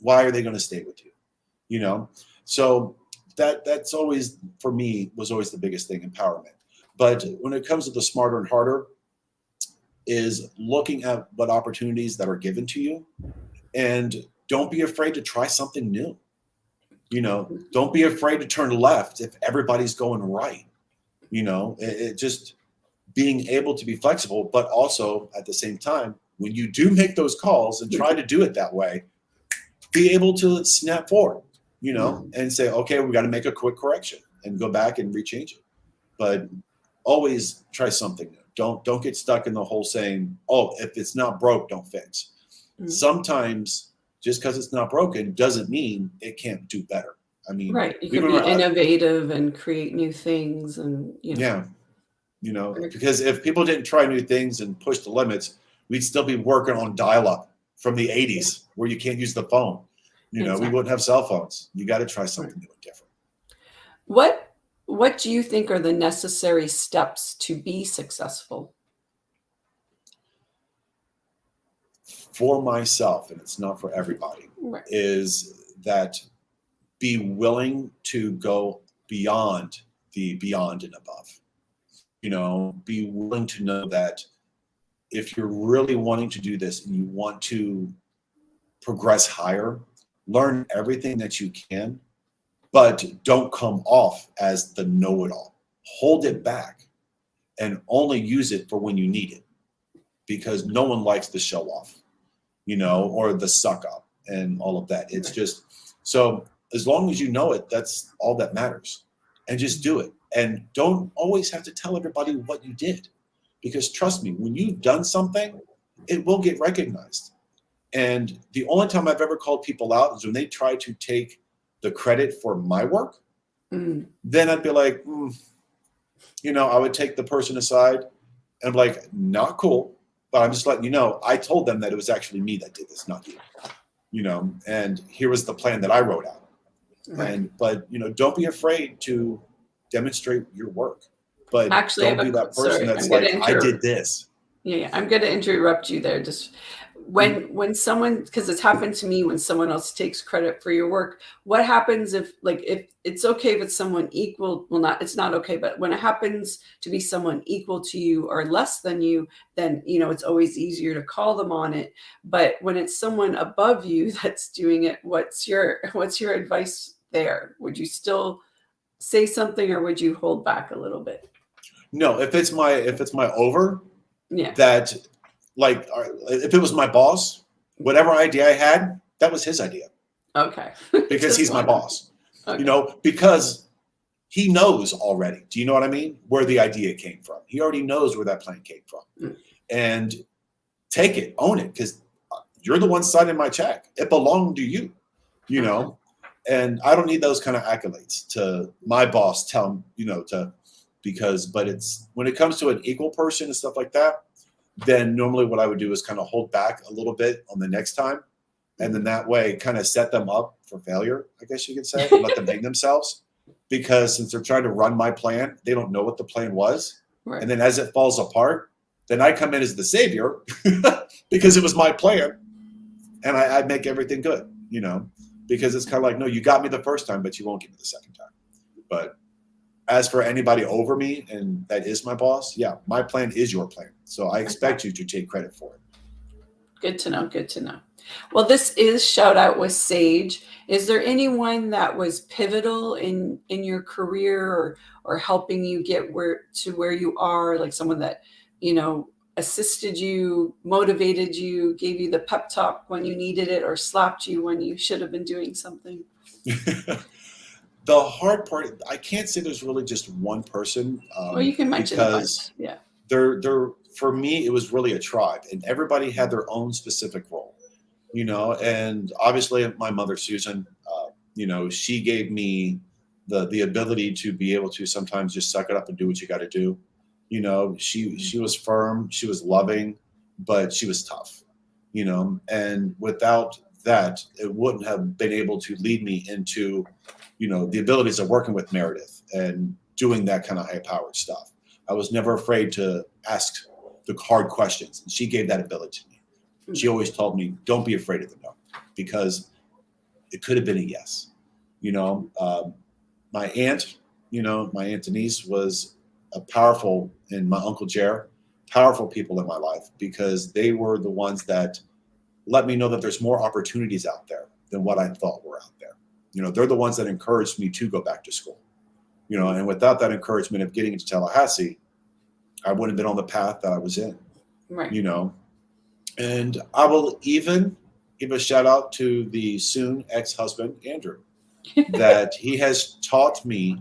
why are they going to stay with you? So that's always, for me, was always the biggest thing, empowerment. But when it comes to the smarter and harder, is looking at what opportunities that are given to you, and don't be afraid to try something new. Don't be afraid to turn left if everybody's going right. It just being able to be flexible, but also at the same time, when you do make those calls and try to do it that way, be able to snap forward, and say, okay, we got to make a quick correction and go back and rechange it. But always try something new. Don't get stuck in the whole saying, oh, if it's not broke, don't fix. Mm-hmm. Sometimes just because it's not broken doesn't mean it can't do better. I mean, right. You can be innovative and create new things, and yeah, because if people didn't try new things and push the limits, we'd still be working on dial-up from the 80s where you can't use the phone. Exactly. We wouldn't have cell phones. You got to try something new and different. What do you think are the necessary steps to be successful? For myself, and it's not for everybody, right, is that be willing to go beyond the beyond and above. Be willing to know that if you're really wanting to do this and you want to progress higher, learn everything that you can, but don't come off as the know-it-all. Hold it back and only use it for when you need it, because no one likes the show off, or the suck up and all of that. It's just, so as long as you know it, that's all that matters. And just do it. And don't always have to tell everybody what you did, because trust me, when you've done something, it will get recognized. And the only time I've ever called people out is when they try to take the credit for my work. Then I'd be like, I would take the person aside and be like, not cool, but I'm just letting you know, I told them that it was actually me that did this, not you, and here was the plan that I wrote out. Right. But don't be afraid to demonstrate your work, but actually, don't be that person that's like, I did this. Yeah, I'm going to interrupt you there. Just when someone, because it's happened to me, when someone else takes credit for your work, what happens if, like, if it's okay if it's someone equal, well, not, it's not okay, but when it happens to be someone equal to you or less than you, then, you know, it's always easier to call them on it. But when it's someone above you that's doing it, what's your advice there? Would you still say something, or would you hold back a little bit? No, if it's my over, Yeah. that, like, if it was my boss, whatever idea I had, that was his idea. Okay. Because Just he's my one. boss. Okay. You know, because he knows already. Do you know what I mean? Where the idea came from. He already knows where that plan came from. Mm. And take it, own it, because you're the one signing my check. It belonged to you, you know? And I don't need those kind of accolades to my boss tell him, you know, but it's, when it comes to an equal person and stuff like that, then normally what I would do is kind of hold back a little bit on the next time. And then that way kind of set them up for failure, I guess you could say, and let them hang themselves. Because since they're trying to run my plan, they don't know what the plan was. Right. And then as it falls apart, then I come in as the savior because it was my plan. And I make everything good, you know, because it's kind of like, no, you got me the first time, but you won't get me the second time. But as for anybody over me, and that is my boss, yeah, my plan is your plan. So I expect you to take credit for it. Good to know. Good to know. Well, this is Shout Out with Sage. Is there anyone that was pivotal in your career, or helping you get where you are? Like someone that, you know, assisted you, motivated you, gave you the pep talk when you needed it, or slapped you when you should have been doing something? The hard part, I can't say there's really just one person. Well, you can mention because yeah. They're for me, it was really a tribe, and everybody had their own specific role, you know. And obviously, my mother Susan, you know, she gave me the ability to be able to sometimes just suck it up and do what you got to do. You know, she was firm, she was loving, but she was tough, you know. And without that, it wouldn't have been able to lead me into, you know, the abilities of working with Meredith and doing that kind of high-powered stuff. I was never afraid to ask the hard questions, and she gave that ability to me. She always told me, don't be afraid of the no, because it could have been a yes. You know, my aunt, you know, my Aunt Denise was a powerful, and my Uncle Jer, powerful people in my life, because they were the ones that let me know that there's more opportunities out there than what I thought were out there. You know, they're the ones that encouraged me to go back to school. You know, and without that encouragement of getting into Tallahassee, I wouldn't have been on the path that I was in. Right. You know, and I will even give a shout out to the soon ex-husband, Andrew, that he has taught me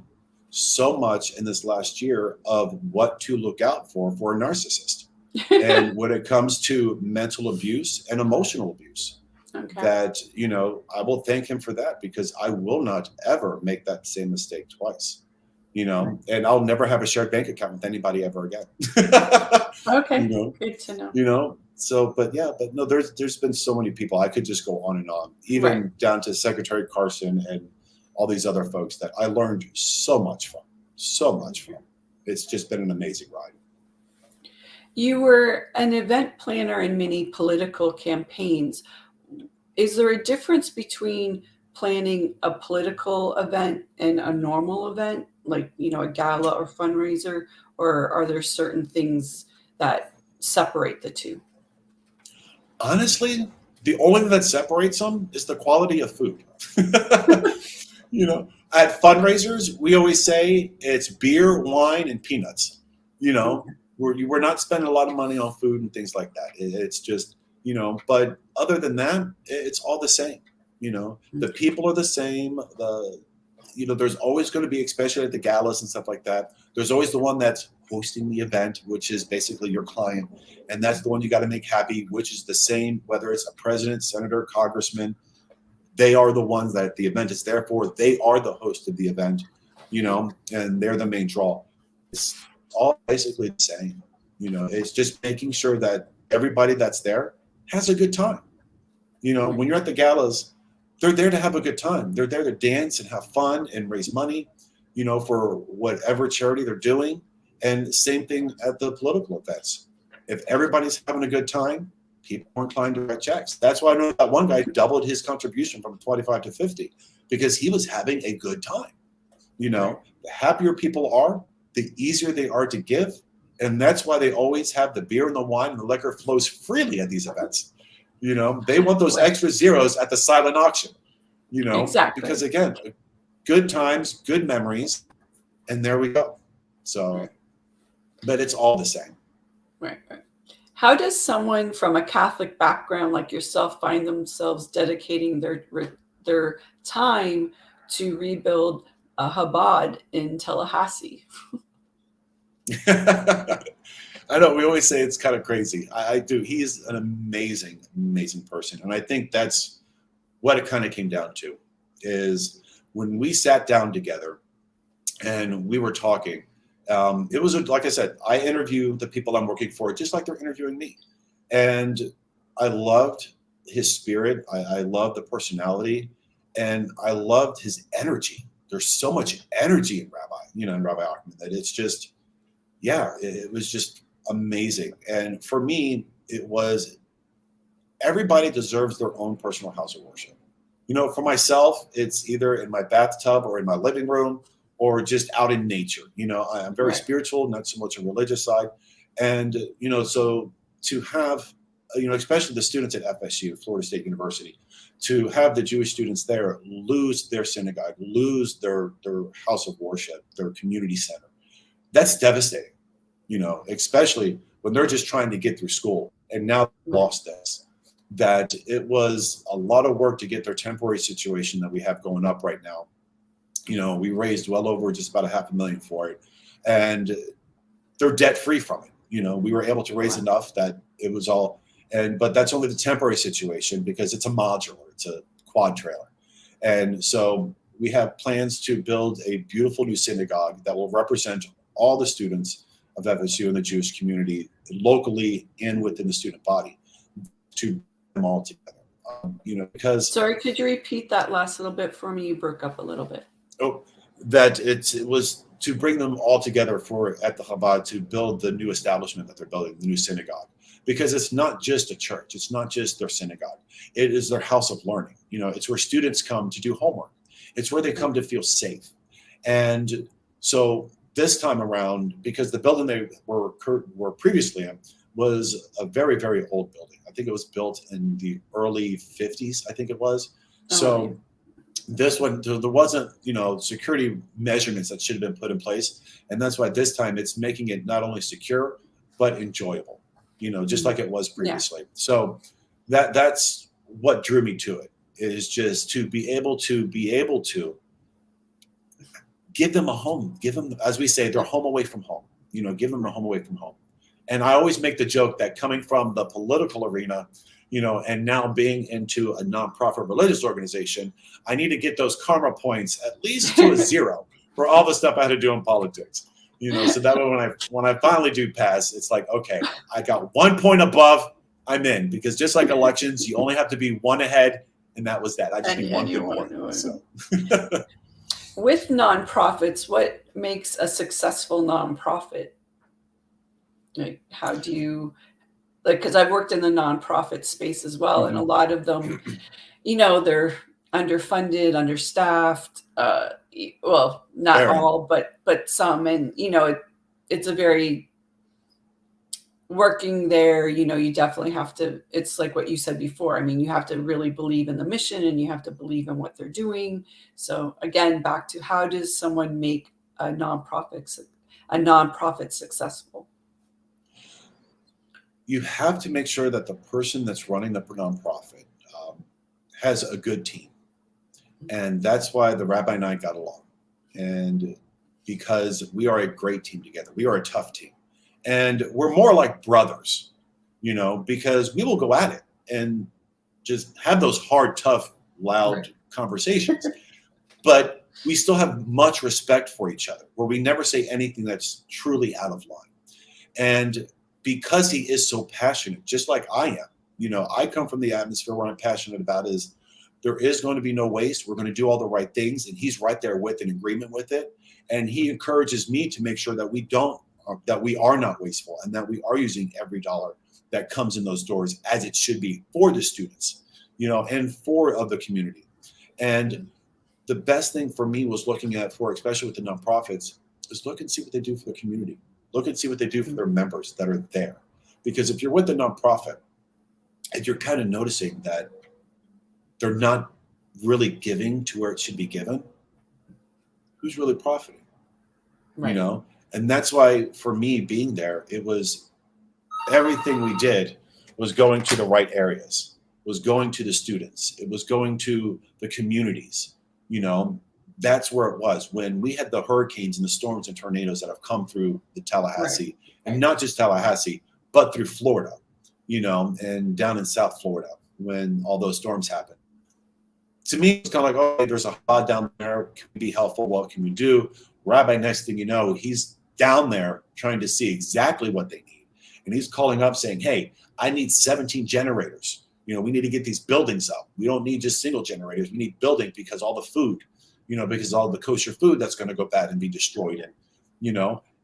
so much in this last year of what to look out for a narcissist. And when it comes to mental abuse and emotional abuse, that, you know, I will thank him for that, because I will not ever make that same mistake twice. You know, and I'll never have a shared bank account with anybody ever again. Okay. You know, good to know. you know, so, but no, there's been so many people. I could just go on and on, even down to Secretary Carson and all these other folks that I learned so much from. It's just been an amazing ride. You were an event planner in many political campaigns. Is there a difference between planning a political event and a normal event, like, you know, a gala or fundraiser, or are there certain things that separate the two? Honestly, the only thing that separates them is the quality of food. You know, at fundraisers, we always say it's beer, wine, and peanuts. You know, we're not spending a lot of money on food and things like that. It's just, you know, but other than that, it's all the same. You know, the people are the same. You know, there's always going to be, especially at the galas and stuff like that, there's always the one that's hosting the event, which is basically your client. And that's the one you got to make happy, which is the same, whether it's a president, senator, congressman. They are the ones that the event is there for. They are the host of the event, you know, and they're the main draw. It's all basically the same. You know, it's just making sure that everybody that's there has a good time. You know, when you're at the galas, they're there to have a good time. They're there to dance and have fun and raise money, you know, for whatever charity they're doing. And same thing at the political events. If everybody's having a good time, people were inclined to write checks. That's why I know that one guy doubled his contribution from 25 to 50 because he was having a good time. You know, the happier people are, the easier they are to give. And that's why they always have the beer and the wine and the liquor flows freely at these events. You know, they want those extra zeros at the silent auction, you know, Exactly. because again, good times, good memories, and there we go. So, but it's all the same. Right. How does someone from a Catholic background like yourself find themselves dedicating their time to rebuild a Chabad in Tallahassee? I know we always say it's kind of crazy. I do. He's an amazing, amazing person. And I think that's what it kind of came down to is when we sat down together and we were talking, it was, like I said, I interview the people I'm working for just like they're interviewing me. And I loved his spirit. I loved the personality and I loved his energy. There's so much energy in Rabbi Achman that it's just, yeah, it was just amazing. And for me, it was everybody deserves their own personal house of worship. You know, for myself, it's either in my bathtub or in my living room or just out in nature. You know, I'm very spiritual, not so much a religious side. And, you know, so to have, you know, especially the students at FSU, Florida State University, to have the Jewish students there lose their synagogue, lose their house of worship, their community center, that's devastating, you know, especially when they're just trying to get through school and now lost this. That it was a lot of work to get their temporary situation that we have going up right now. You know, we raised well over just about $500,000 for it, and they're debt free from it. You know, we were able to raise enough that it was all, but that's only the temporary situation because it's a modular, it's a quad trailer. And so we have plans to build a beautiful new synagogue that will represent all the students of FSU and the Jewish community locally and within the student body to bring them all together. You know, because sorry, could you repeat that last little bit for me? You broke up a little bit. Oh, that it was to bring them all together at the Chabad to build the new establishment that they're building, the new synagogue, because it's not just a church. It's not just their synagogue. It is their house of learning. You know, it's where students come to do homework. It's where they come to feel safe. And so this time around, because the building they were previously in was a very, very old building. I think it was built in the early 50s, I think it was. So this one, there wasn't, you know, security measurements that should have been put in place. And that's why this time it's making it not only secure, but enjoyable, you know, just like it was previously. So that's what drew me to it, is just to be able to give them a home, give them, as we say, their home away from home, you know, give them a home away from home. And I always make the joke that coming from the political arena, you know, and now being into a nonprofit religious organization, I need to get those karma points at least to a 0 for all the stuff I had to do in politics. You know, so that way when I finally do pass, it's like, okay, I got 1 point above, I'm in. Because just like elections, you only have to be 1 ahead, and that was that. I just need 1 good point. So. With nonprofits, what makes a successful nonprofit? Like, how do you, like, because I've worked in the nonprofit space as well, and a lot of them, you know, they're underfunded, understaffed. Well, not all, but some, and you know, it's a very working there. You know, you definitely have to. It's like what you said before. I mean, you have to really believe in the mission, and you have to believe in what they're doing. So again, back to how does someone make a nonprofit successful? You have to make sure that the person that's running the nonprofit has a good team. And that's why the rabbi and I got along. And because we are a great team together. We are a tough team. And we're more like brothers, you know, because we will go at it and just have those hard, tough, loud conversations. But we still have much respect for each other, where we never say anything that's truly out of line. And because he is so passionate, just like I am, you know, I come from the atmosphere where I'm passionate about is there is going to be no waste. We're going to do all the right things. And he's right there with an agreement with it. And he encourages me to make sure that we are not wasteful and that we are using every dollar that comes in those doors, as it should be for the students, and for the community. And the best thing for me was looking at, especially with the nonprofits, is look and see what they do for the community. Look and see what they do for their members that are there. Because if you're with the nonprofit and you're kind of noticing that they're not really giving to where it should be given, who's really profiting? Right. And that's why for me being there, it was everything we did was going to the right areas, was going to the students, it was going to the communities. That's where it was. When we had the hurricanes and the storms and tornadoes that have come through the Tallahassee, and not just Tallahassee, but through Florida, and down in South Florida, when all those storms happened. To me, it's kind of like, oh, there's a HUD down there. Can we be helpful? What can we do? Rabbi, next thing you know, he's down there trying to see exactly what they need. And he's calling up saying, hey, I need 17 generators. We need to get these buildings up. We don't need just single generators. We need buildings because all the food, because all the kosher food that's going to go bad and be destroyed.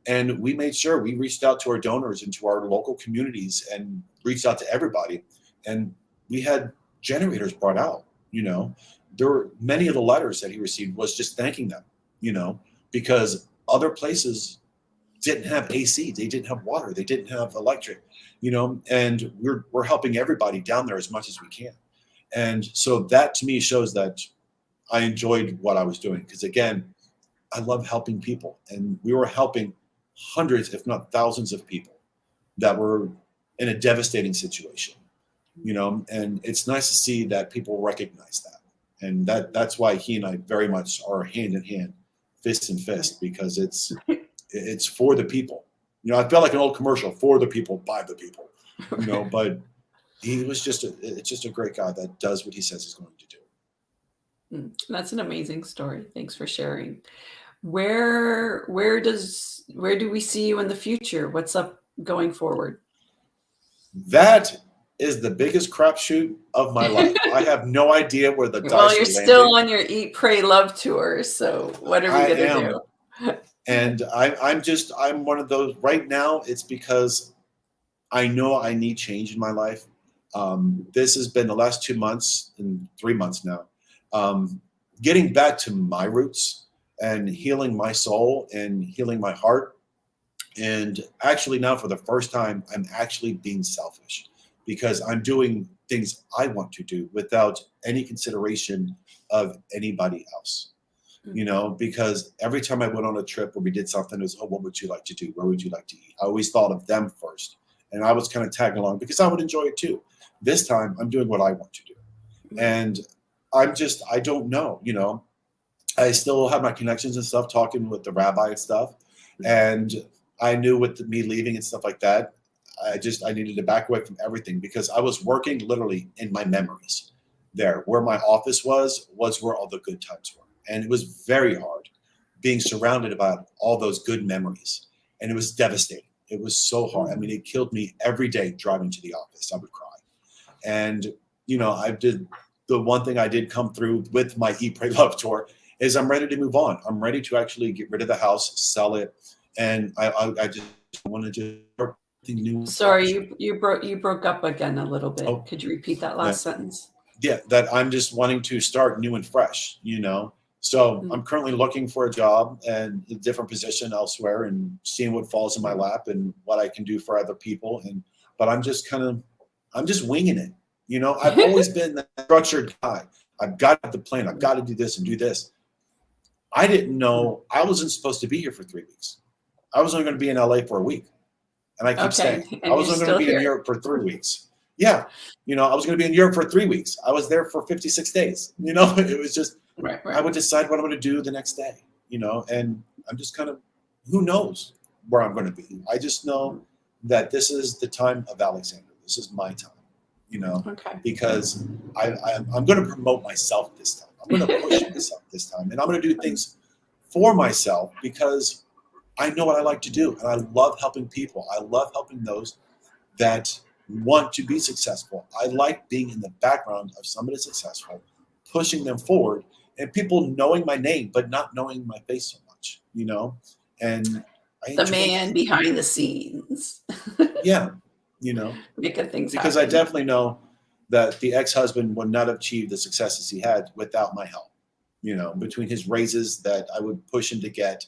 And we made sure we reached out to our donors and to our local communities and reached out to everybody. And we had generators brought out. There were many of the letters that he received was just thanking them, because other places didn't have AC, they didn't have water, they didn't have electric, and we're helping everybody down there as much as we can. And so that to me shows that I enjoyed what I was doing, because again, I love helping people, and we were helping hundreds, if not thousands of people that were in a devastating situation. And it's nice to see that people recognize that. And that's why he and I very much are hand in hand, fist in fist, because it's for the people. I felt like an old commercial, for the people, by the people, but he was just a great guy that does what he says he's going to do. That's an amazing story. Thanks for sharing. Where do we see you in the future? What's up going forward? That is the biggest crapshoot of my life. I have no idea where the dice are Well, you're landing. still on your Eat, Pray, Love tour. So what are we going to do? And I'm one of those right now. It's because I know I need change in my life. This has been the last 2 months and 3 months now, getting back to my roots and healing my soul and healing my heart. And actually now for the first time, I'm actually being selfish, because I'm doing things I want to do without any consideration of anybody else. Because every time I went on a trip or we did something, it was, oh, what would you like to do? Where would you like to eat? I always thought of them first. And I was kind of tagging along because I would enjoy it too. This time I'm doing what I want to do. And I don't know, I still have my connections and stuff, talking with the rabbi and stuff. And I knew with me leaving and stuff like that, I needed to back away from everything, because I was working literally in my memories there. Where my office was where all the good times were. And it was very hard being surrounded by all those good memories. And it was devastating. It was so hard. I mean, it killed me every day driving to the office. I would cry. And, I did the one thing I did come through with my Eat, Pray, Love tour is I'm ready to move on. I'm ready to actually get rid of the house, sell it. And I just want to do something new. Sorry, you broke up again a little bit. Oh, could you repeat that last sentence? Yeah, that I'm just wanting to start new and fresh, So I'm currently looking for a job and a different position elsewhere and seeing what falls in my lap and what I can do for other people. But I'm just winging it. I've always been that structured guy. I've got the plan. I've got to do this and do this. I didn't know I wasn't supposed to be here for 3 weeks. I was only going to be in LA for a week. And I keep staying. I was only going to be in Europe for 3 weeks. Yeah. I was going to be in Europe for 3 weeks. I was there for 56 days. It was just, right. I would decide what I'm going to do the next day, and I'm just kind of, who knows where I'm going to be. I just know that this is the time of Alexander. This is my time, because I'm going to promote myself this time. I'm going to push myself this time. And I'm going to do things for myself because I know what I like to do. And I love helping people. I love helping those that want to be successful. I like being in the background of somebody successful, pushing them forward, and people knowing my name, but not knowing my face so much, and the man behind the scenes. Yeah. Making things because I happen. definitely know that the ex-husband would not have achieved the successes he had without my help. Between his raises that I would push him to get,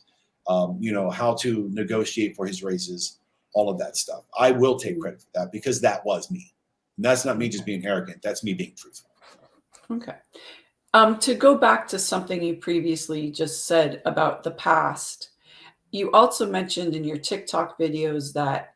how to negotiate for his raises, all of that stuff. I will take credit for that because that was me. And that's not me just being arrogant. That's me being truthful. Okay. To go back to something you previously just said about the past, you also mentioned in your TikTok videos that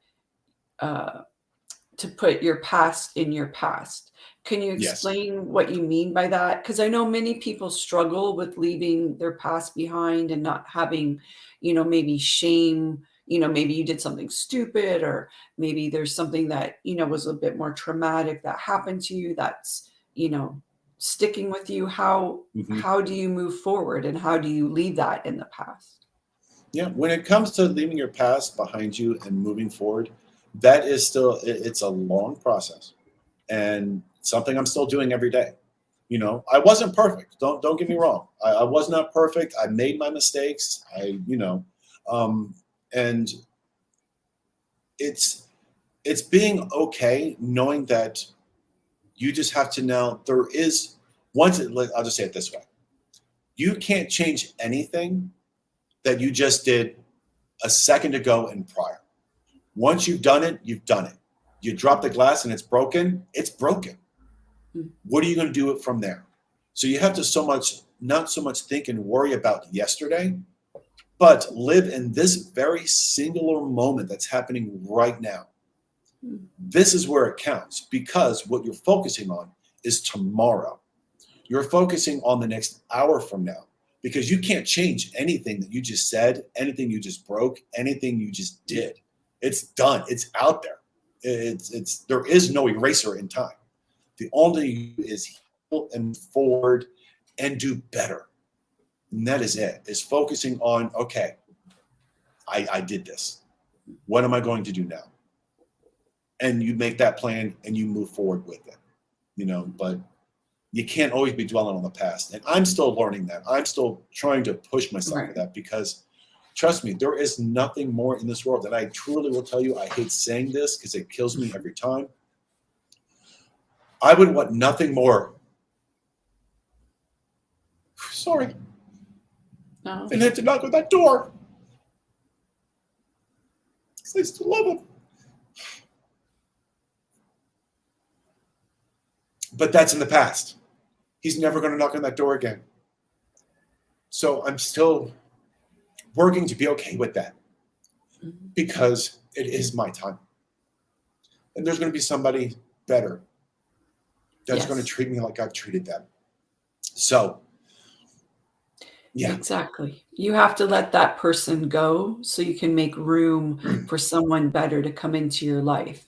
to put your past in your past. Can you Yes. explain what you mean by that? Because I know many people struggle with leaving their past behind and not having, maybe shame. Maybe you did something stupid, or maybe there's something that, was a bit more traumatic that happened to you that's, sticking with you. How do you move forward, and how do you leave that in the past? Yeah. When it comes to leaving your past behind you and moving forward, that is still, it's a long process and something I'm still doing every day. I wasn't perfect. Don't get me wrong. I was not perfect. I made my mistakes. And it's being okay knowing that you just have to now, I'll just say it this way. You can't change anything that you just did a second ago and prior. Once you've done it, you've done it. You drop the glass and it's broken, it's broken. What are you going to do it from there? So you have to not so much think and worry about yesterday, but live in this very singular moment that's happening right now. This is where it counts, because what you're focusing on is tomorrow. You're focusing on the next hour from now, because you can't change anything that you just said, anything you just broke, anything you just did. It's done. It's out there. There is no eraser in time. The only is heal and forward and do better. And that is it. Is focusing on, okay, I did this. What am I going to do now? And you make that plan and you move forward with it. But you can't always be dwelling on the past. And I'm still learning that. I'm still trying to push myself for that, because trust me, there is nothing more in this world that I truly will tell you. I hate saying this because it kills me every time. I would want nothing more. Sorry. No. And had to knock on that door. Because I still love him. But that's in the past. He's never going to knock on that door again. So I'm still working to be okay with that, because it is my time. And there's going to be somebody better that's going to treat me like I've treated them. So, yeah. Exactly. You have to let that person go so you can make room for someone better to come into your life.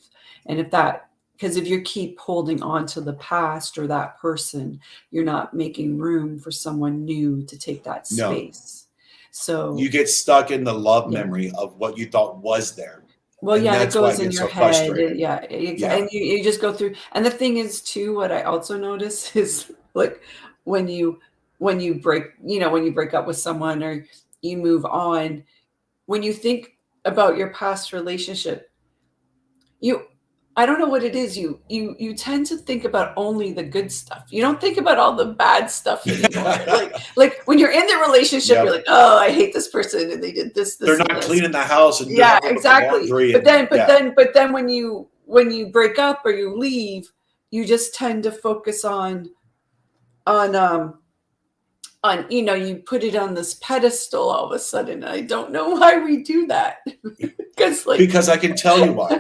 And because if you keep holding on to the past or that person, you're not making room for someone new to take that space. So you get stuck in the love memory of what you thought was there. Well, and it goes in your head. And you just go through. And the thing is, too, what I also notice is, like, when you break up with someone or you move on, when you think about your past relationship, I don't know what it is. You tend to think about only the good stuff. You don't think about all the bad stuff anymore. like when you're in the relationship, you're like, oh, I hate this person and they did this. They're not cleaning the house and exactly. But then when you break up or you leave, you just tend to focus on you put it on this pedestal all of a sudden. I don't know why we do that. because I can tell you why.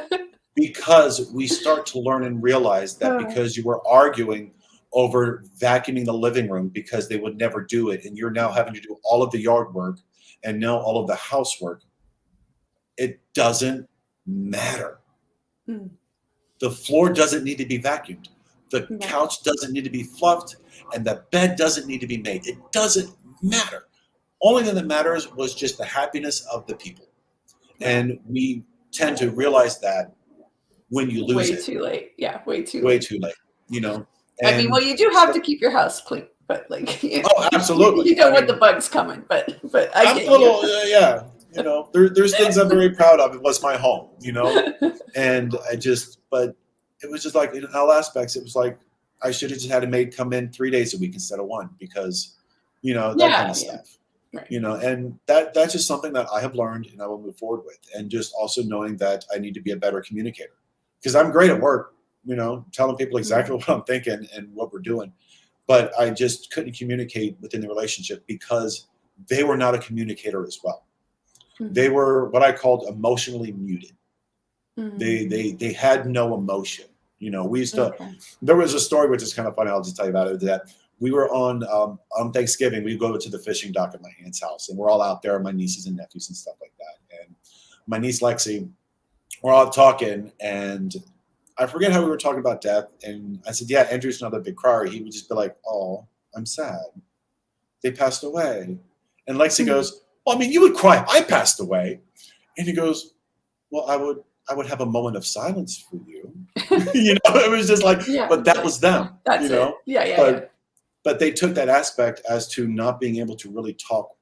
Because we start to learn and realize that because you were arguing over vacuuming the living room because they would never do it, and you're now having to do all of the yard work and now all of the housework, it doesn't matter. The floor doesn't need to be vacuumed. The couch doesn't need to be fluffed, and the bed doesn't need to be made. It doesn't matter. Only thing that matters was just the happiness of the people. And we tend to realize that when you lose it. Way too late. Way too late, And, you do have to keep your house clean, but oh, absolutely. You don't want the bugs coming, but I get you. there's things I'm very proud of. It was my home, and but it was just like in all aspects, it was like I should have just had a maid come in 3 days a week instead of one because, that kind of stuff, Right. and that's just something that I have learned and I will move forward with. And just also knowing that I need to be a better communicator because I'm great at work, telling people exactly what I'm thinking and what we're doing. But I just couldn't communicate within the relationship because they were not a communicator as well. They were what I called emotionally muted. They had no emotion. We used to. There was a story which is kind of funny. I'll just tell you about it. That we were on Thanksgiving. We go to the fishing dock at my aunt's house, and we're all out there, my nieces and nephews and stuff like that. And my niece Lexi, we're all talking, and I forget how we were talking about death. And I said, "Yeah, Andrew's not a big crier." He would just be like, "Oh, I'm sad. They passed away." And Lexi goes, "Well, I mean, you would cry if I passed away." And he goes, "Well, I would have a moment of silence for you." It was just like, but that was them. That's it. Yeah. But they took that aspect as to not being able to really talk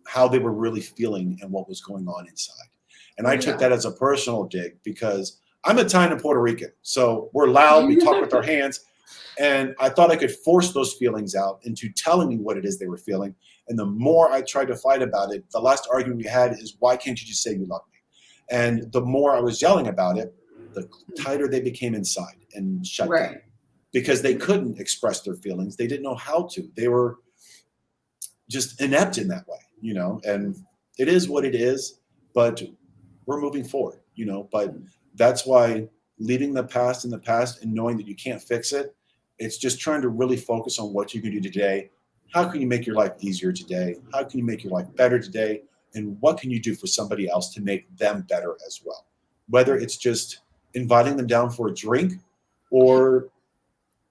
how they were really feeling and what was going on inside. And I took that as a personal dig because I'm Italian and Puerto Rican. So we're loud, we talk with our hands. And I thought I could force those feelings out into telling me what it is they were feeling. And the more I tried to fight about it, the last argument we had is, why can't you just say you love me? And the more I was yelling about it, the tighter they became inside and shut down. Because they couldn't express their feelings. They didn't know how to. They were just inept in that way, and it is what it is, but we're moving forward, but that's why leaving the past in the past and knowing that you can't fix it, it's just trying to really focus on what you can do today. How can you make your life easier today? How can you make your life better today? And what can you do for somebody else to make them better as well? Whether it's just inviting them down for a drink or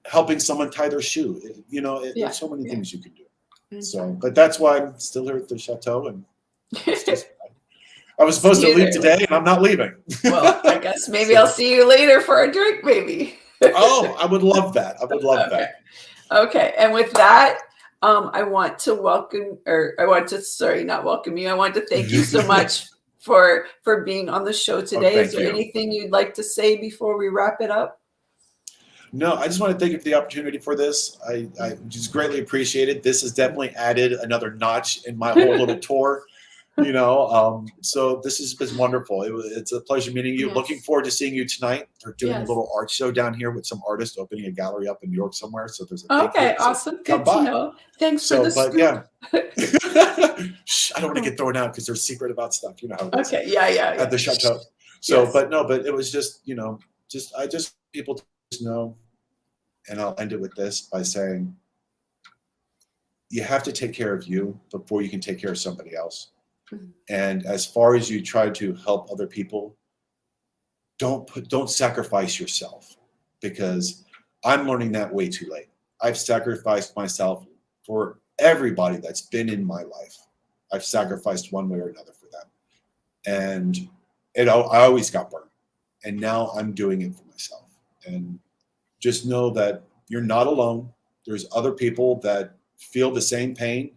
helping someone tie their shoe. There's so many things you can do. So, but that's why I'm still here at the chateau. And it's just, I was supposed to leave today and I'm not leaving. Well, I guess maybe I'll see you later for a drink, maybe. Oh, I would love that. I would love that. Okay. And with that, I want to thank you so much for being on the show today. Is there anything you'd like to say before we wrap it up? No, I just want to thank you for the opportunity for this. I just greatly appreciate it. This has definitely added another notch in my whole little tour, so this has been wonderful. It's a pleasure meeting you. Yes. Looking forward to seeing you tonight. They're doing a little art show down here with some artists opening a gallery up in New York somewhere. So there's awesome. Good to know. Thanks for the scoop. Yeah. I don't want to get thrown out because they're secret about stuff. You know how it is. Okay. Yeah. At the chateau. So, but it was just, people to just know, and I'll end it with this by saying, you have to take care of you before you can take care of somebody else. And as far as you try to help other people, don't sacrifice yourself, because I'm learning that way too late. I've sacrificed myself for everybody that's been in my life. I've sacrificed one way or another for them. And I always got burned. And now I'm doing it for myself. And just know that you're not alone. There's other people that feel the same pain,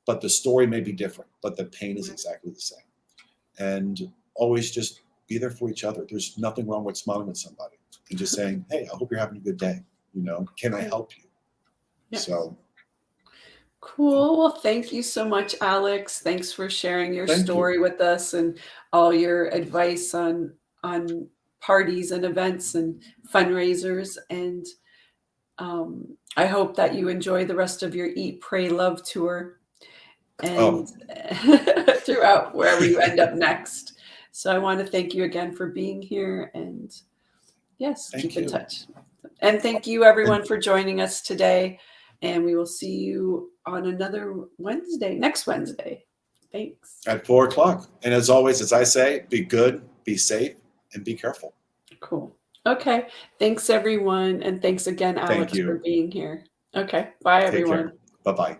but the story may be different, but the pain is exactly the same. And always just be there for each other. There's nothing wrong with smiling with somebody and just saying, hey, I hope you're having a good day. Can I help you? Yes. So. Cool. Well, thank you so much, Alex. Thanks for sharing your story with us and all your advice on parties and events and fundraisers. And I hope that you enjoy the rest of your Eat, Pray, Love tour and throughout wherever you end up next. So I want to thank you again for being here, and keep in touch. And thank you everyone for joining us today. And we will see you on another Wednesday, next Wednesday. Thanks. At 4:00. And as always, as I say, be good, be safe, and be careful. Cool. Okay. Thanks everyone. And thanks again, Alex, for being here. Okay. Bye everyone. Bye-bye.